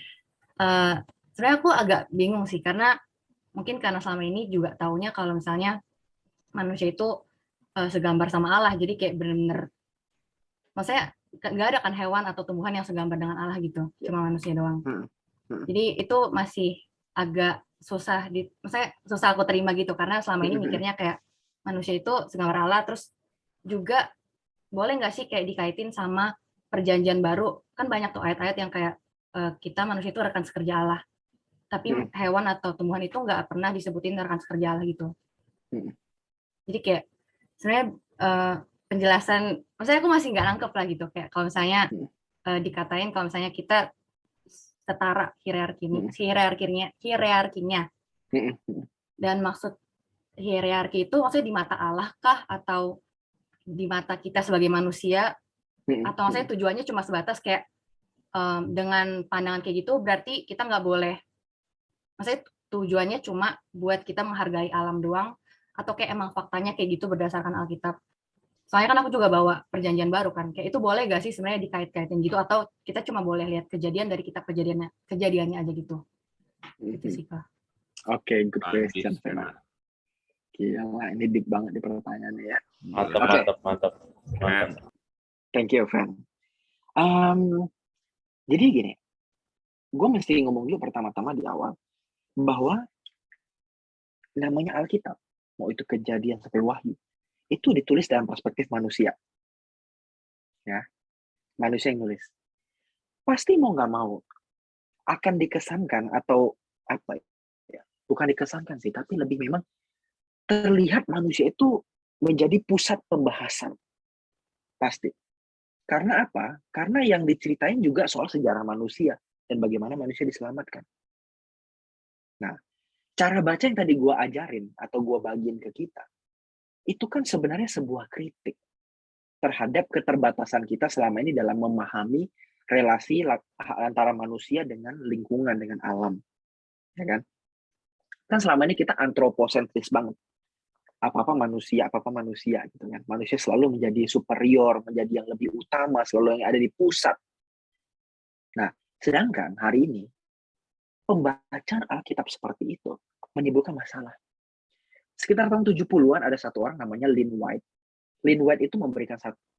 Sebenarnya aku agak bingung sih karena mungkin karena selama ini juga taunya kalau misalnya manusia itu segambar sama Allah, jadi kayak benar-benar, maksudnya nggak ada kan hewan atau tumbuhan yang segambar dengan Allah gitu, cuma manusia doang. Jadi itu masih agak susah, maksudnya susah aku terima gitu karena selama ini mikirnya kayak manusia itu segambar Allah, terus juga boleh nggak sih kayak dikaitin sama perjanjian baru, kan banyak tuh ayat-ayat yang kayak kita manusia itu rekan sekerja Allah. Tapi hewan atau tumbuhan itu nggak pernah disebutin rekan sekerja Allah gitu. Jadi kayak sebenarnya penjelasan, maksudnya aku masih nggak nangkep lah gitu. Kayak kalau misalnya dikatain kalau misalnya kita setara hierarkinya. Dan maksud hierarki itu maksudnya di mata Allah kah atau di mata kita sebagai manusia? Atau maksudnya tujuannya cuma sebatas kayak dengan pandangan kayak gitu berarti kita nggak boleh, maksudnya tujuannya cuma buat kita menghargai alam doang, atau kayak emang faktanya kayak gitu berdasarkan Alkitab? Soalnya kan aku juga bawa perjanjian baru kan, kayak itu boleh gak sih sebenarnya dikait-kaitin gitu, atau kita cuma boleh lihat kejadian dari kitab kejadiannya aja gitu? Itu sih Kak. Oke, good question. Gila, ini deep banget di pertanyaannya ya. Mantap. Thank you, friend. Jadi gini, gue mesti ngomong dulu pertama-tama di awal bahwa namanya Alkitab, mau itu Kejadian sampai Wahyu, itu ditulis dalam perspektif manusia. Ya, manusia yang nulis. Pasti mau nggak mau akan dikesankan atau apa ya? Bukan dikesankan sih, tapi lebih memang terlihat manusia itu menjadi pusat pembahasan. Pasti. Karena apa? Karena yang diceritain juga soal sejarah manusia dan bagaimana manusia diselamatkan. Nah, cara baca yang tadi gue ajarin atau gue bagiin ke kita, itu kan sebenarnya sebuah kritik terhadap keterbatasan kita selama ini dalam memahami relasi antara manusia dengan lingkungan, dengan alam. Ya kan? Kan selama ini kita antroposentris banget. Apa-apa manusia gitu kan. Manusia selalu menjadi superior, menjadi yang lebih utama, selalu yang ada di pusat. Nah, sedangkan hari ini pembacaan Alkitab seperti itu menimbulkan masalah. Sekitar tahun 70-an ada satu orang namanya Lynn White. Lynn White itu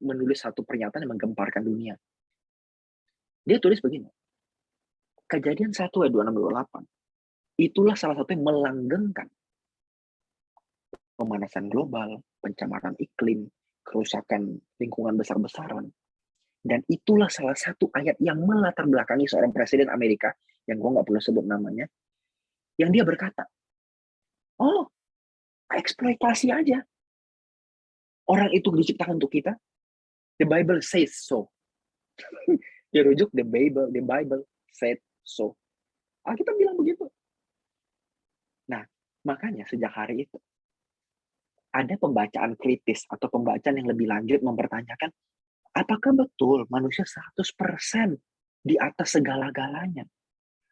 menulis satu pernyataan yang menggemparkan dunia. Dia tulis begini. Kejadian 1 ayat 26-28. Itulah salah satu yang melanggengkan pemanasan global, pencemaran iklim, kerusakan lingkungan besar-besaran. Dan itulah salah satu ayat yang melatar belakangi seorang presiden Amerika, yang gue nggak perlu sebut namanya, yang dia berkata, eksploitasi aja. Orang itu diciptakan untuk kita. The Bible says so. Dia rujuk the Bible said so. Alkitab bilang begitu. Nah, makanya sejak hari itu ada pembacaan kritis atau pembacaan yang lebih lanjut mempertanyakan apakah betul manusia 100% di atas segala-galanya?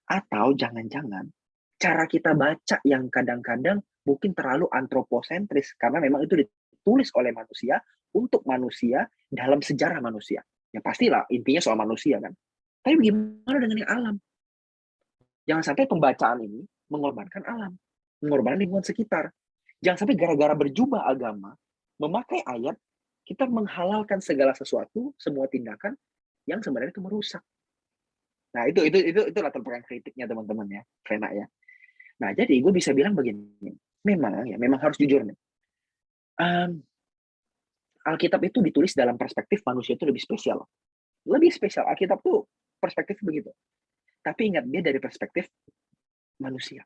Atau jangan-jangan cara kita baca yang kadang-kadang mungkin terlalu antroposentris, karena memang itu ditulis oleh manusia untuk manusia dalam sejarah manusia. Ya pastilah intinya soal manusia kan. Tapi gimana dengan yang alam? Jangan sampai pembacaan ini mengorbankan alam, mengorbankan lingkungan sekitar. Jangan sampai gara-gara berjubah agama, memakai ayat, kita menghalalkan segala sesuatu, semua tindakan yang sebenarnya itu merusak. Nah, itu latar belakang kritiknya teman-teman ya, Vena ya. Nah, jadi gue bisa bilang begini, memang harus jujur nih. Alkitab itu ditulis dalam perspektif manusia itu lebih spesial. Lebih spesial, Alkitab tuh perspektif begitu. Tapi ingat, dia dari perspektif manusia.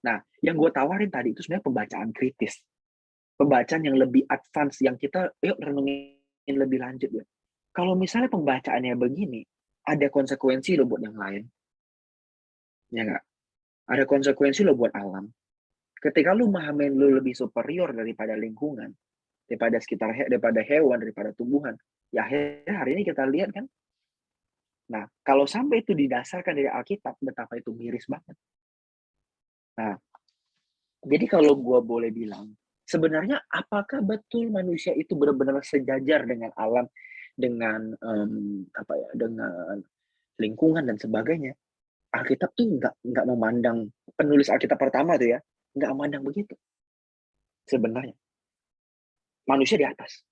Nah, yang gue tawarin tadi itu sebenarnya pembacaan kritis. Pembacaan yang lebih advance, yang kita, yuk renungin lebih lanjut ya. Kalau misalnya pembacaannya begini, ada konsekuensi loh buat yang lain. Ya nggak? Ada konsekuensi loh buat alam. Ketika lu memahamin lu lebih superior daripada lingkungan, daripada sekitar, daripada hewan, daripada tumbuhan, ya akhirnya hari ini kita lihat kan. Nah, kalau sampai itu didasarkan dari Alkitab, betapa itu miris banget. Nah, jadi kalau gue boleh bilang, sebenarnya apakah betul manusia itu benar-benar sejajar dengan alam, dengan dengan lingkungan dan sebagainya? Alkitab tuh nggak memandang, penulis Alkitab pertama tuh ya, nggak memandang begitu. Sebenarnya manusia di atas.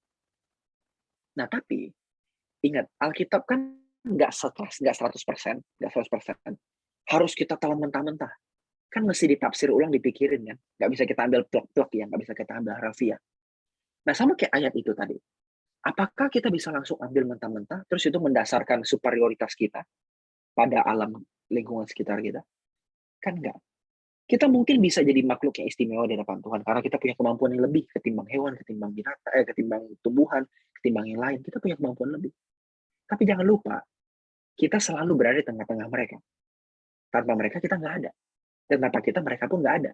Nah, tapi ingat, Alkitab kan nggak 100%, harus kita telan mentah-mentah. Kan mesti ditafsir ulang, dipikirin kan. Nggak bisa kita ambil plok-plok ya, nggak bisa kita ambil harafiah. Nah, sama kayak ayat itu tadi. Apakah kita bisa langsung ambil mentah-mentah, terus itu mendasarkan superioritas kita pada alam lingkungan sekitar kita? Kan enggak. Kita mungkin bisa jadi makhluk yang istimewa di hadapan Tuhan, karena kita punya kemampuan yang lebih ketimbang hewan, ketimbang binatang, ketimbang tumbuhan, ketimbang yang lain. Kita punya kemampuan lebih. Tapi jangan lupa, kita selalu berada di tengah-tengah mereka. Tanpa mereka kita nggak ada. Dan tanpa kita mereka pun nggak ada.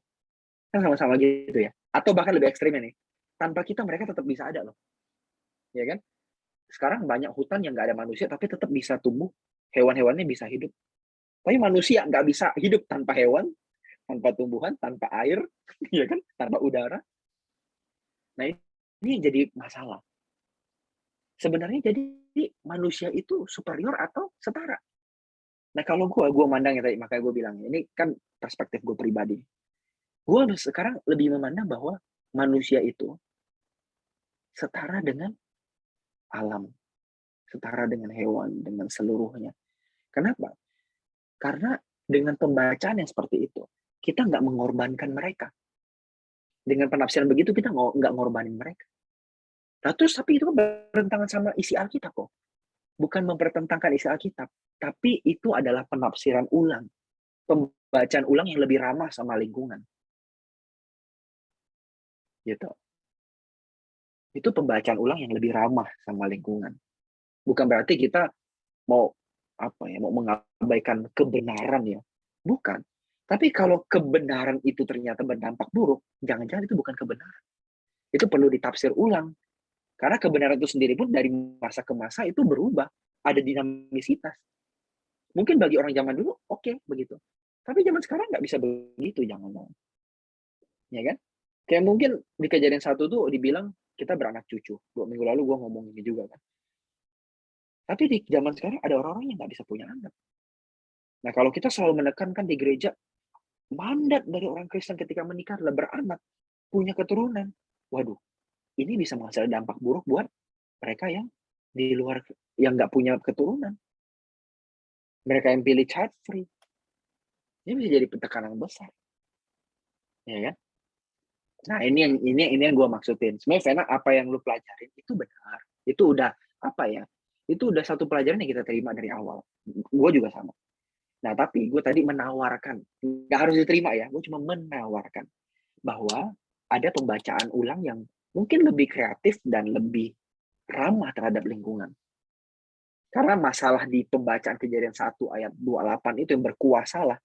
Kan sama-sama gitu ya. Atau bahkan lebih ekstrimnya nih, tanpa kita mereka tetap bisa ada loh. Ya kan? Sekarang banyak hutan yang nggak ada manusia, tapi tetap bisa tumbuh. Hewan-hewannya bisa hidup. Tapi manusia nggak bisa hidup tanpa hewan, tanpa tumbuhan, tanpa air, ya kan? Tanpa udara. Nah, ini jadi masalah. Sebenarnya jadi manusia itu superior atau setara? Nah, kalau gue mandang ya tadi, makanya gue bilang, ini kan perspektif gue pribadi. Gue sekarang lebih memandang bahwa manusia itu setara dengan alam, setara dengan hewan, dengan seluruhnya. Kenapa? Karena dengan pembacaan yang seperti itu, kita nggak mengorbankan mereka. Dengan penafsiran begitu, kita nggak ngorbanin mereka. Nah, terus tapi itu bertentangan sama isi Alkitab kok. Bukan mempertentangkan isi Alkitab, tapi itu adalah penafsiran ulang. Pembacaan ulang yang lebih ramah sama lingkungan. Gitu. Itu pembacaan ulang yang lebih ramah sama lingkungan. Bukan berarti kita mau mengabaikan kebenaran ya. Bukan. Tapi kalau kebenaran itu ternyata berdampak buruk, jangan-jangan itu bukan kebenaran. Itu perlu ditafsir ulang. Karena kebenaran itu sendiri pun dari masa ke masa itu berubah. Ada dinamisitas. Mungkin bagi orang zaman dulu, oke, begitu. Tapi zaman sekarang nggak bisa begitu, jangan-jangan. Ya kan? Kayak mungkin di kejadian 1 tuh dibilang kita beranak cucu. 2 minggu lalu gue ngomong ini juga kan. Tapi di zaman sekarang ada orang-orang yang nggak bisa punya anak. Nah, kalau kita selalu menekankan di gereja, mandat dari orang Kristen ketika menikah adalah beranak, punya keturunan. Waduh, ini bisa menghasilkan dampak buruk buat mereka yang di luar, yang nggak punya keturunan. Mereka yang pilih child free. Ini bisa jadi tekanan besar. Ya kan? Nah, ini yang gue maksudin. Sebenarnya Vena, apa yang lu pelajarin itu benar. Itu udah itu udah satu pelajaran yang kita terima dari awal. Gue juga sama. Nah, tapi gue tadi menawarkan, nggak harus diterima ya, gue cuma menawarkan bahwa ada pembacaan ulang yang mungkin lebih kreatif dan lebih ramah terhadap lingkungan. Karena masalah di pembacaan Kejadian 1 ayat 28 itu yang berkuasa lah.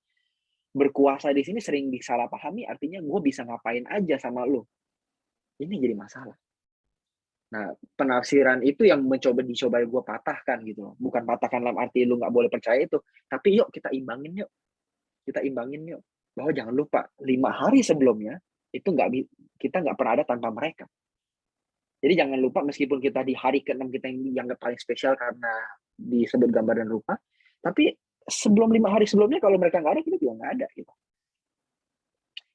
Berkuasa di sini sering disalahpahami, artinya gue bisa ngapain aja sama lo. Ini jadi masalah. Nah, penafsiran itu yang dicoba gue patahkan gitu. Bukan patahkan dalam arti lu nggak boleh percaya itu, tapi yuk kita imbangin yuk. bahwa jangan lupa 5 hari sebelumnya itu kita nggak pernah ada tanpa mereka. Jadi jangan lupa meskipun kita di hari ke-6 kita yang paling spesial karena disebut gambar dan rupa, tapi sebelum 5 hari sebelumnya kalau mereka nggak ada, kita juga nggak ada gitu.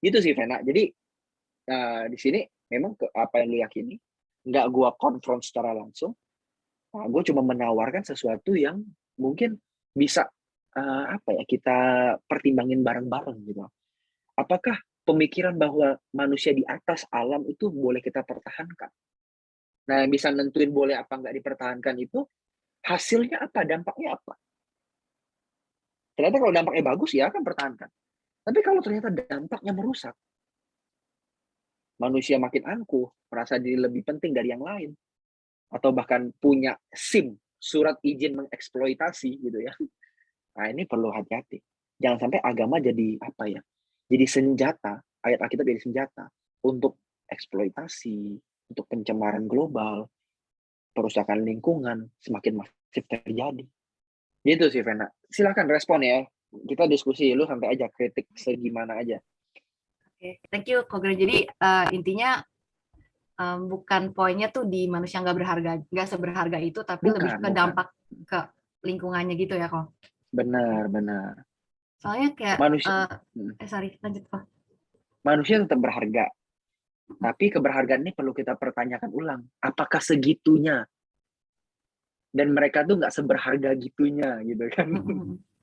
Itu sih Vena. Jadi di sini memang apa yang lu yakini, nggak gua konfront secara langsung. Nah, gue cuma menawarkan sesuatu yang mungkin bisa kita pertimbangin bareng-bareng gitu. Apakah pemikiran bahwa manusia di atas alam itu boleh kita pertahankan? Nah, yang bisa nentuin boleh apa nggak dipertahankan itu hasilnya apa, dampaknya apa. Ternyata kalau dampaknya bagus ya akan pertahankan. Tapi kalau ternyata dampaknya merusak, manusia makin angkuh, merasa diri lebih penting dari yang lain, atau bahkan punya SIM, surat izin mengeksploitasi gitu ya. Nah, ini perlu hati-hati. Jangan sampai agama jadi jadi senjata, ayat Alkitab jadi senjata untuk eksploitasi, untuk pencemaran global, perusakan lingkungan semakin masif terjadi. Gitu sih, Vena. Silakan respon ya. Kita diskusi, lu santai aja, kritik segimana aja. Oke, thank you, Kogre. Jadi intinya bukan poinnya tuh di manusia nggak seberharga itu, tapi lebih ke dampak ke lingkungannya gitu ya, kok. Benar. Soalnya kayak manusia, lanjut kok. Manusia tetap berharga, tapi keberhargaan ini perlu kita pertanyakan ulang. Apakah segitunya? Dan mereka tuh nggak seberharga gitunya, gitu kan?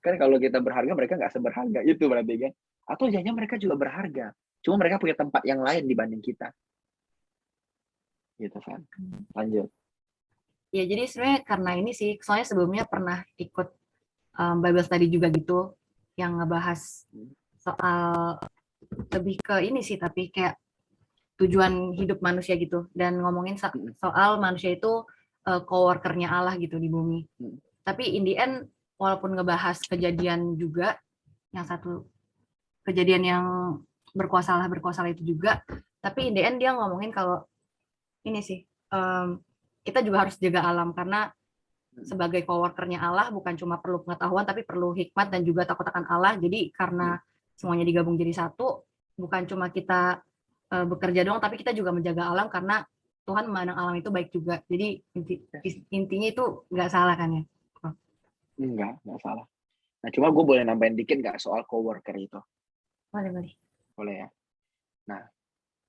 Kan kalau kita berharga, mereka nggak seberharga itu berarti kan? Atau jangan mereka juga berharga, cuma mereka punya tempat yang lain dibanding kita. Gitu kan? Lanjut. Ya, jadi sebenarnya karena ini sih, soalnya sebelumnya pernah ikut Bible study juga gitu, yang ngebahas soal lebih ke ini sih, tapi kayak tujuan hidup manusia gitu, dan ngomongin soal manusia itu co-worker-nya Allah gitu di bumi. Tapi in the end, walaupun ngebahas kejadian juga, yang satu kejadian yang berkuasa itu juga, tapi in the end dia ngomongin kalau ini sih, kita juga harus jaga alam, karena sebagai coworkernya Allah bukan cuma perlu pengetahuan tapi perlu hikmat dan juga takut akan Allah. Jadi karena semuanya digabung jadi satu, bukan cuma kita bekerja doang, tapi kita juga menjaga alam karena Tuhan memandang alam itu baik juga. Jadi intinya itu nggak salah kan ya? Nggak salah. Nah, cuma gue boleh nambahin dikit nggak soal coworker itu? Boleh. Boleh ya. Nah,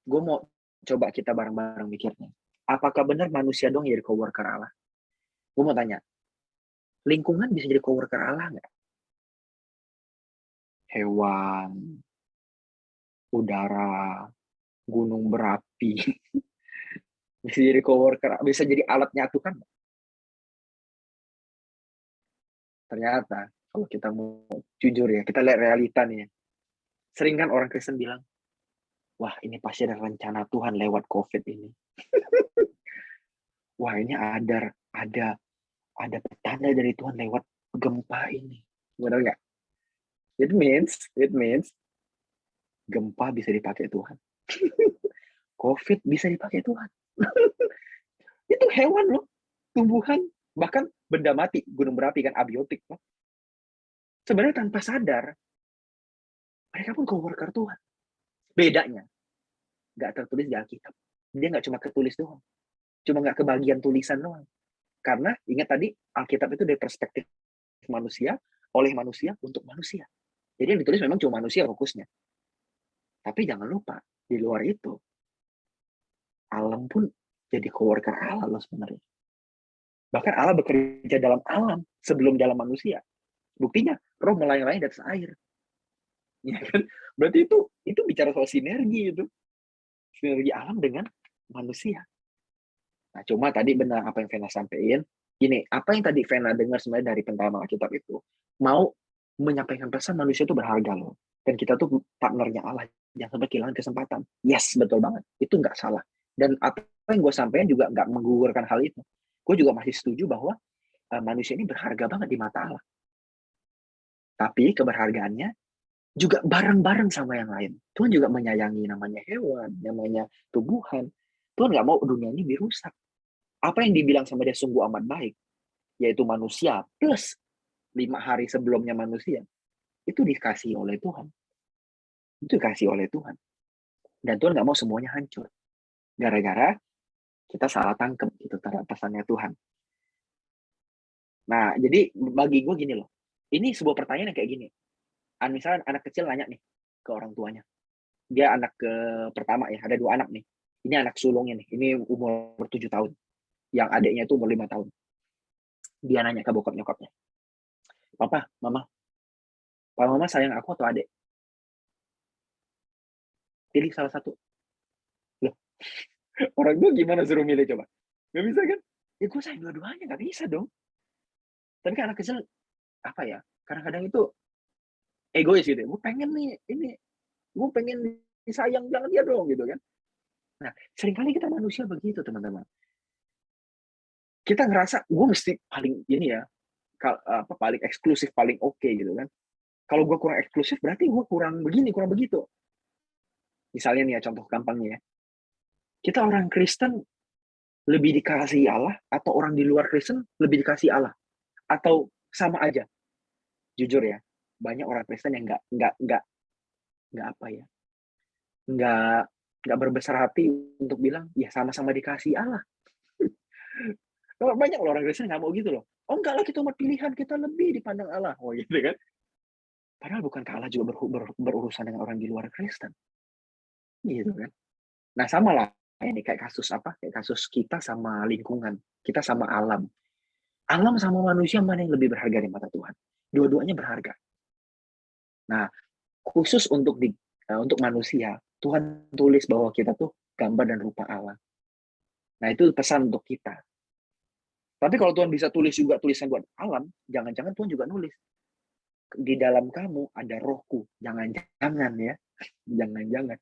gue mau coba kita bareng-bareng mikirnya. Apakah benar manusia dong jadi coworker Allah? Gue mau tanya, lingkungan bisa jadi coworker Allah nggak? Hewan, udara, gunung berapi, bisa jadi coworker, bisa jadi alat nyatukan. Ternyata kalau kita mau jujur ya, kita lihat realita nih. Sering kan orang Kristen bilang, wah ini pasti ada rencana Tuhan lewat COVID ini. Wah ini ada petanda dari Tuhan lewat gempa ini. Benar nggak? It means gempa bisa dipakai Tuhan. COVID bisa dipakai Tuhan. Itu hewan loh, tumbuhan, bahkan benda mati, gunung berapi kan abiotik loh. Sebenarnya tanpa sadar, mereka pun coworker Tuhan. Bedanya, nggak tertulis di Alkitab. Dia nggak cuma ketulis doang. Cuma nggak kebagian tulisan doang. Karena ingat tadi, Alkitab itu dari perspektif manusia, oleh manusia, untuk manusia. Jadi yang ditulis memang cuma manusia fokusnya. Tapi jangan lupa, di luar itu, alam pun jadi coworker Allah loh sebenarnya. Bahkan Allah bekerja dalam alam sebelum dalam manusia. Buktinya, roh melayang-layang di atas air. Ya kan? Berarti itu bicara soal sinergi itu. Sinergi alam dengan manusia. Nah, cuma tadi benar apa yang Vena sampaikan. Gini, apa yang tadi Vena dengar sebenarnya dari pentama Alkitab itu, mau menyampaikan pesan manusia itu berharga loh. Dan kita tuh partnernya Allah. Jangan sampai kehilangan kesempatan. Yes, betul banget. Itu nggak salah. Dan apa yang gue sampaikan juga nggak menggugurkan hal itu. Gue juga masih setuju bahwa manusia ini berharga banget di mata Allah. Tapi keberhargaannya juga bareng-bareng sama yang lain. Tuhan juga menyayangi namanya hewan, namanya tumbuhan. Tuhan nggak mau dunia ini dirusak. Apa yang dibilang sama dia sungguh amat baik, yaitu manusia plus 5 hari sebelumnya manusia, itu dikasih oleh Tuhan. itu dikasih oleh Tuhan. Dan Tuhan nggak mau semuanya hancur. Gara-gara kita salah tangkep gitu terhadap pesannya Tuhan. Nah, jadi bagi gue gini loh. Ini sebuah pertanyaan yang kayak gini. Misalnya anak kecil nanya nih ke orang tuanya. Dia anak ke pertama ya, ada 2 anak nih. Ini anak sulungnya nih. Ini umur 7 tahun. Yang adiknya itu umur 5 tahun. Dia nanya ke bokap nyokapnya. Papa, Mama sayang aku atau adik? Pilih salah satu. Loh, orang tua gimana suruh milih coba? Gak bisa kan? Ya gue sayang dua-duanya, gak bisa dong. Tapi kan anak kecil, apa ya, kadang-kadang itu egois gitu ya. Gue pengen nih, gue pengen disayang, jangan dia dong gitu kan. Nah, seringkali kita manusia begitu teman-teman. Kita ngerasa, gue mesti paling ini ya, paling eksklusif, paling oke gitu kan. Kalau gue kurang eksklusif, berarti gue kurang begini, kurang begitu. Misalnya nih ya, contoh gampangnya ya. Kita orang Kristen lebih dikasihi Allah, atau orang di luar Kristen lebih dikasihi Allah, atau sama aja. Jujur ya, banyak orang Kristen yang nggak apa ya, nggak berbesar hati untuk bilang ya sama-sama dikasihi Allah. Banyak loh orang Kristen nggak mau gitu loh. Oh enggak lah, kita umat pilihan, kita lebih dipandang Allah. Oh gitu kan. Padahal bukankah Allah juga berurusan dengan orang di luar Kristen? Gitu kan. Nah sama lah, ini kayak kasus kayak kasus kita sama lingkungan, kita sama alam. Alam sama manusia mana yang lebih berharga di mata Tuhan? Dua-duanya berharga. Nah, khusus untuk manusia, Tuhan tulis bahwa kita tuh gambar dan rupa Allah. Nah, itu pesan untuk kita. Tapi kalau Tuhan bisa tulis juga tulisan buat alam, jangan-jangan Tuhan juga nulis. Di dalam kamu ada rohku. Jangan-jangan ya. Jangan-jangan.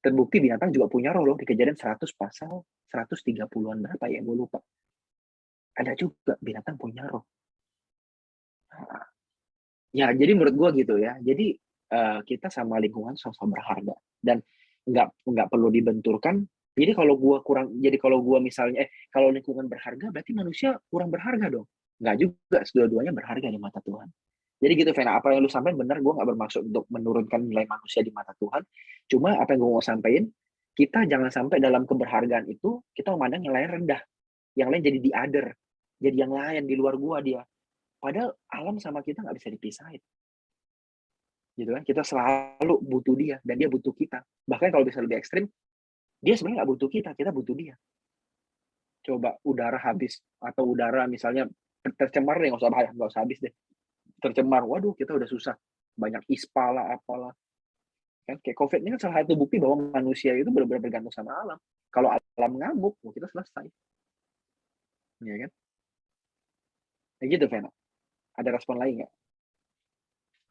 Terbukti binatang juga punya roh loh. Di Kejadian 100 pasal 130-an berapa ya, gue lupa. Ada juga binatang punya roh. Nah, ya, jadi menurut gue gitu ya. Jadi kita sama lingkungan sama-sama berharga. Dan nggak perlu dibenturkan. Jadi kalau gue misalnya, kalau lingkungan berharga, berarti manusia kurang berharga dong. Nggak juga, dua-duanya berharga di mata Tuhan. Jadi gitu, Vena, apa yang lu sampaikan benar, gue nggak bermaksud untuk menurunkan nilai manusia di mata Tuhan. Cuma apa yang gue mau sampaikan, kita jangan sampai dalam keberhargaan itu, kita memandang yang lain rendah. Yang lain jadi di other. Jadi yang lain di luar gue dia. Padahal alam sama kita nggak bisa dipisahin. Gitu kan? Kita selalu butuh dia, dan dia butuh kita. Bahkan kalau bisa lebih ekstrim, dia sebenarnya nggak butuh kita butuh dia. Coba udara habis, atau udara misalnya tercemar deh, nggak usah habis deh. Tercemar, waduh kita udah susah. Banyak ispa lah, apalah. Kan kayak COVID ini kan salah satu bukti bahwa manusia itu benar-benar bergantung sama alam. Kalau alam ngamuk, kita selesai. Ya kan? Ya gitu, Vena. Ada respon lain nggak?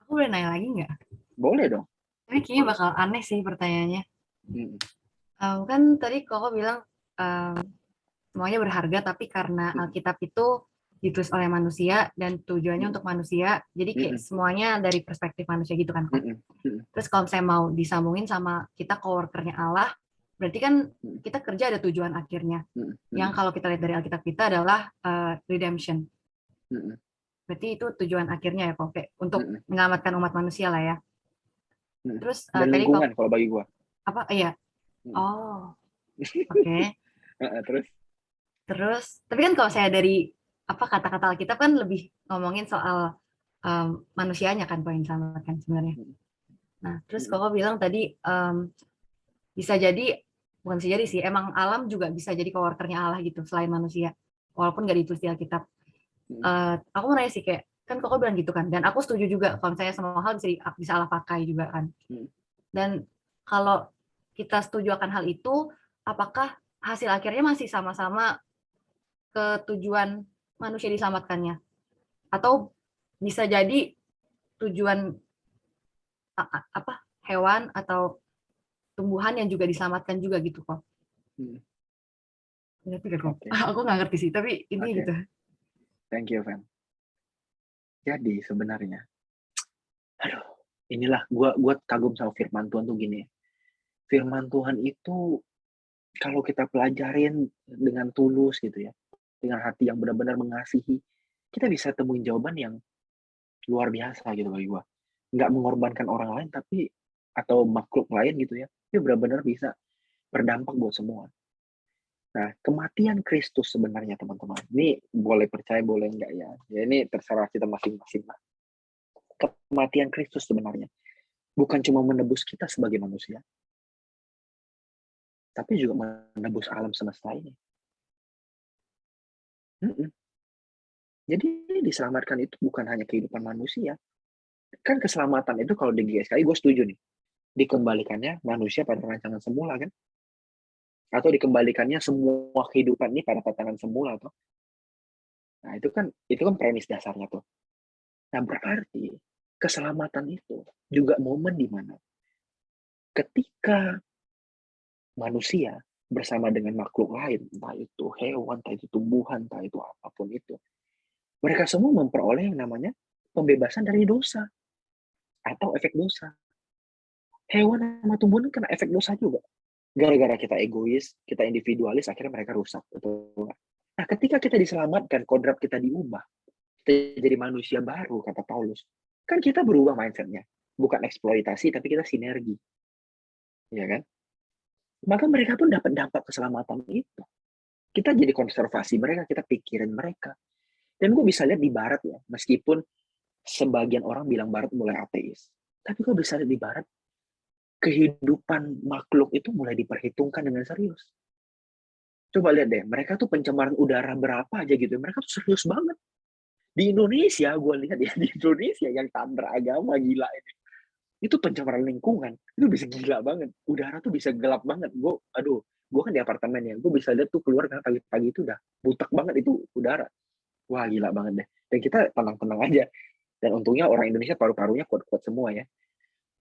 Aku boleh nanya lagi nggak? Boleh dong. Ini kayaknya bakal aneh sih pertanyaannya. Kan tadi Koko bilang semuanya berharga, tapi karena Alkitab itu ditulis oleh manusia dan tujuannya untuk manusia, jadi kayak semuanya dari perspektif manusia gitu kan. Terus kalau saya mau disambungin sama kita coworkernya Allah, berarti kan kita kerja ada tujuan akhirnya. Yang kalau kita lihat dari Alkitab kita adalah redemption. Berarti itu tujuan akhirnya ya kok, untuk menyelamatkan umat manusia lah ya. Terus dan lingkungan kalau bagi gua. Apa? Iya. Oh. Oke. Terus tapi kan kalau saya dari kata-kata Alkitab kan lebih ngomongin soal manusianya kan, poin selamatkan sebenarnya. Nah, terus Koko bilang tadi bisa jadi, bukan bisa jadi sih, emang alam juga bisa jadi coworkernya Allah gitu selain manusia, walaupun nggak ditulis di Alkitab. Aku mau nanya sih, kayak kan Koko bilang gitu kan, dan aku setuju juga kalau misalnya semua hal bisa Allah pakai juga kan. Dan kalau kita setuju akan hal itu, apakah hasil akhirnya masih sama-sama ke tujuan manusia diselamatkannya, atau bisa jadi tujuan hewan atau tumbuhan yang juga diselamatkan juga gitu kok. Aku nggak ngerti sih, tapi ini gitu. Thank you, Van. Jadi sebenarnya, inilah gue kagum sama firman Tuhan tuh gini. Firman Tuhan itu kalau kita pelajarin dengan tulus gitu ya, dengan hati yang benar-benar mengasihi, kita bisa temuin jawaban yang luar biasa gitu bagi gue. Nggak mengorbankan orang lain, tapi atau makhluk lain gitu ya, itu benar-benar bisa berdampak buat semua. Nah, kematian Kristus sebenarnya teman-teman, ini boleh percaya boleh enggak ya, ya ini terserah kita masing-masing. Kematian Kristus sebenarnya bukan cuma menebus kita sebagai manusia, tapi juga menebus alam semesta ini. Jadi diselamatkan itu bukan hanya kehidupan manusia. Kan keselamatan itu kalau di GSKI gue setuju nih, dikembalikannya manusia pada rancangan semula kan? Atau dikembalikannya semua kehidupan ini pada tatanan semula tuh. Nah, itu kan premis dasarnya tuh. Nah, berarti keselamatan itu juga momen di mana ketika manusia bersama dengan makhluk lain, entah itu hewan, entah itu tumbuhan, entah itu apapun itu, mereka semua memperoleh yang namanya pembebasan dari dosa atau efek dosa. Hewan sama tumbuhan kena efek dosa juga. Gara-gara kita egois, kita individualis, akhirnya mereka rusak. Betul. Nah, ketika kita diselamatkan, kodrat kita diubah, kita jadi manusia baru, kata Paulus. Kan kita berubah mindset-nya. Bukan eksploitasi, tapi kita sinergi. Ya kan? Maka mereka pun dapat dampak keselamatan itu. Kita jadi konservasi mereka, kita pikirin mereka. Dan gue bisa lihat di Barat ya, meskipun sebagian orang bilang Barat mulai ateis. Tapi gue bisa lihat di Barat, kehidupan makhluk itu mulai diperhitungkan dengan serius. Coba lihat deh, mereka tuh pencemaran udara berapa aja gitu, mereka tuh serius banget. Di Indonesia, gue lihat ya, di Indonesia yang taat beragama gila ini, itu pencemaran lingkungan, itu bisa gila banget. Udara tuh bisa gelap banget. Gue kan di apartemen ya, gue bisa lihat tuh keluar karena pagi-pagi itu udah butek banget itu udara. Wah gila banget deh. Dan kita tenang-tenang aja. Dan untungnya orang Indonesia paru-parunya kuat-kuat semua ya.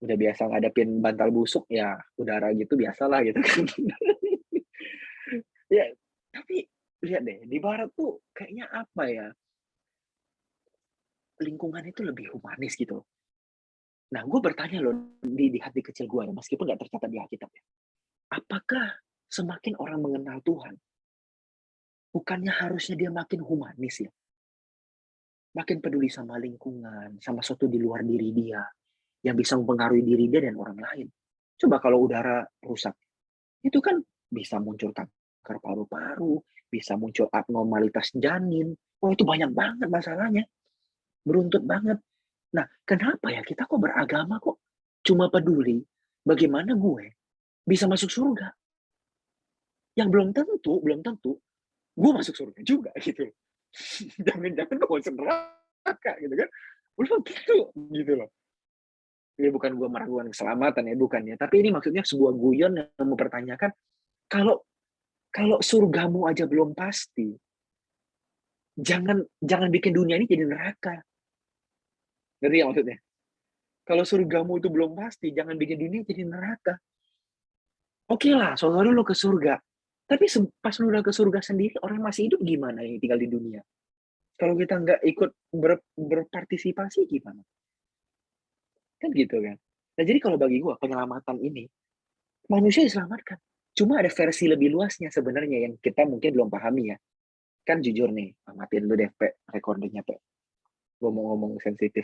Udah biasa ngadepin bantal busuk ya udara gitu biasalah gitu kan. Ya, tapi lihat deh di Barat tuh kayaknya apa ya, lingkungan itu lebih humanis gitu. Nah, gue bertanya loh di hati kecil gue ya, meskipun nggak tercatat di Alkitab ya, apakah semakin orang mengenal Tuhan, bukannya harusnya dia makin humanis ya, makin peduli sama lingkungan, sama sesuatu di luar diri dia, yang bisa mempengaruhi diri dia dan orang lain. Coba kalau udara rusak, itu kan bisa muncul kanker paru-paru, bisa muncul abnormalitas janin. Oh, itu banyak banget masalahnya. Beruntut banget. Nah, kenapa ya kita kok beragama kok cuma peduli bagaimana gue bisa masuk surga? Yang belum tentu gue masuk surga juga gitu. Jangan-jangan gue masuk neraka gitu kan. Belum tentu gitu loh. Ini bukan gue meragukan keselamatan ya, bukan ya. Tapi ini maksudnya sebuah guyon yang mempertanyakan kalau surgamu aja belum pasti, jangan bikin dunia ini jadi neraka. Ngerti ya maksudnya? Kalau surgamu itu belum pasti, jangan bikin dunia jadi neraka. Oke lah, soalnya lo ke surga. Tapi pas lu udah ke surga sendiri, orang masih hidup gimana yang tinggal di dunia? Kalau kita nggak ikut berpartisipasi gimana? Kan gitu kan. Nah jadi kalau bagi gue penyelamatan ini manusia diselamatkan. Cuma ada versi lebih luasnya sebenarnya yang kita mungkin belum pahami ya. Kan jujur nih, matiin lu deh Pe, recordingnya Pe. Gue mau ngomong sensitif.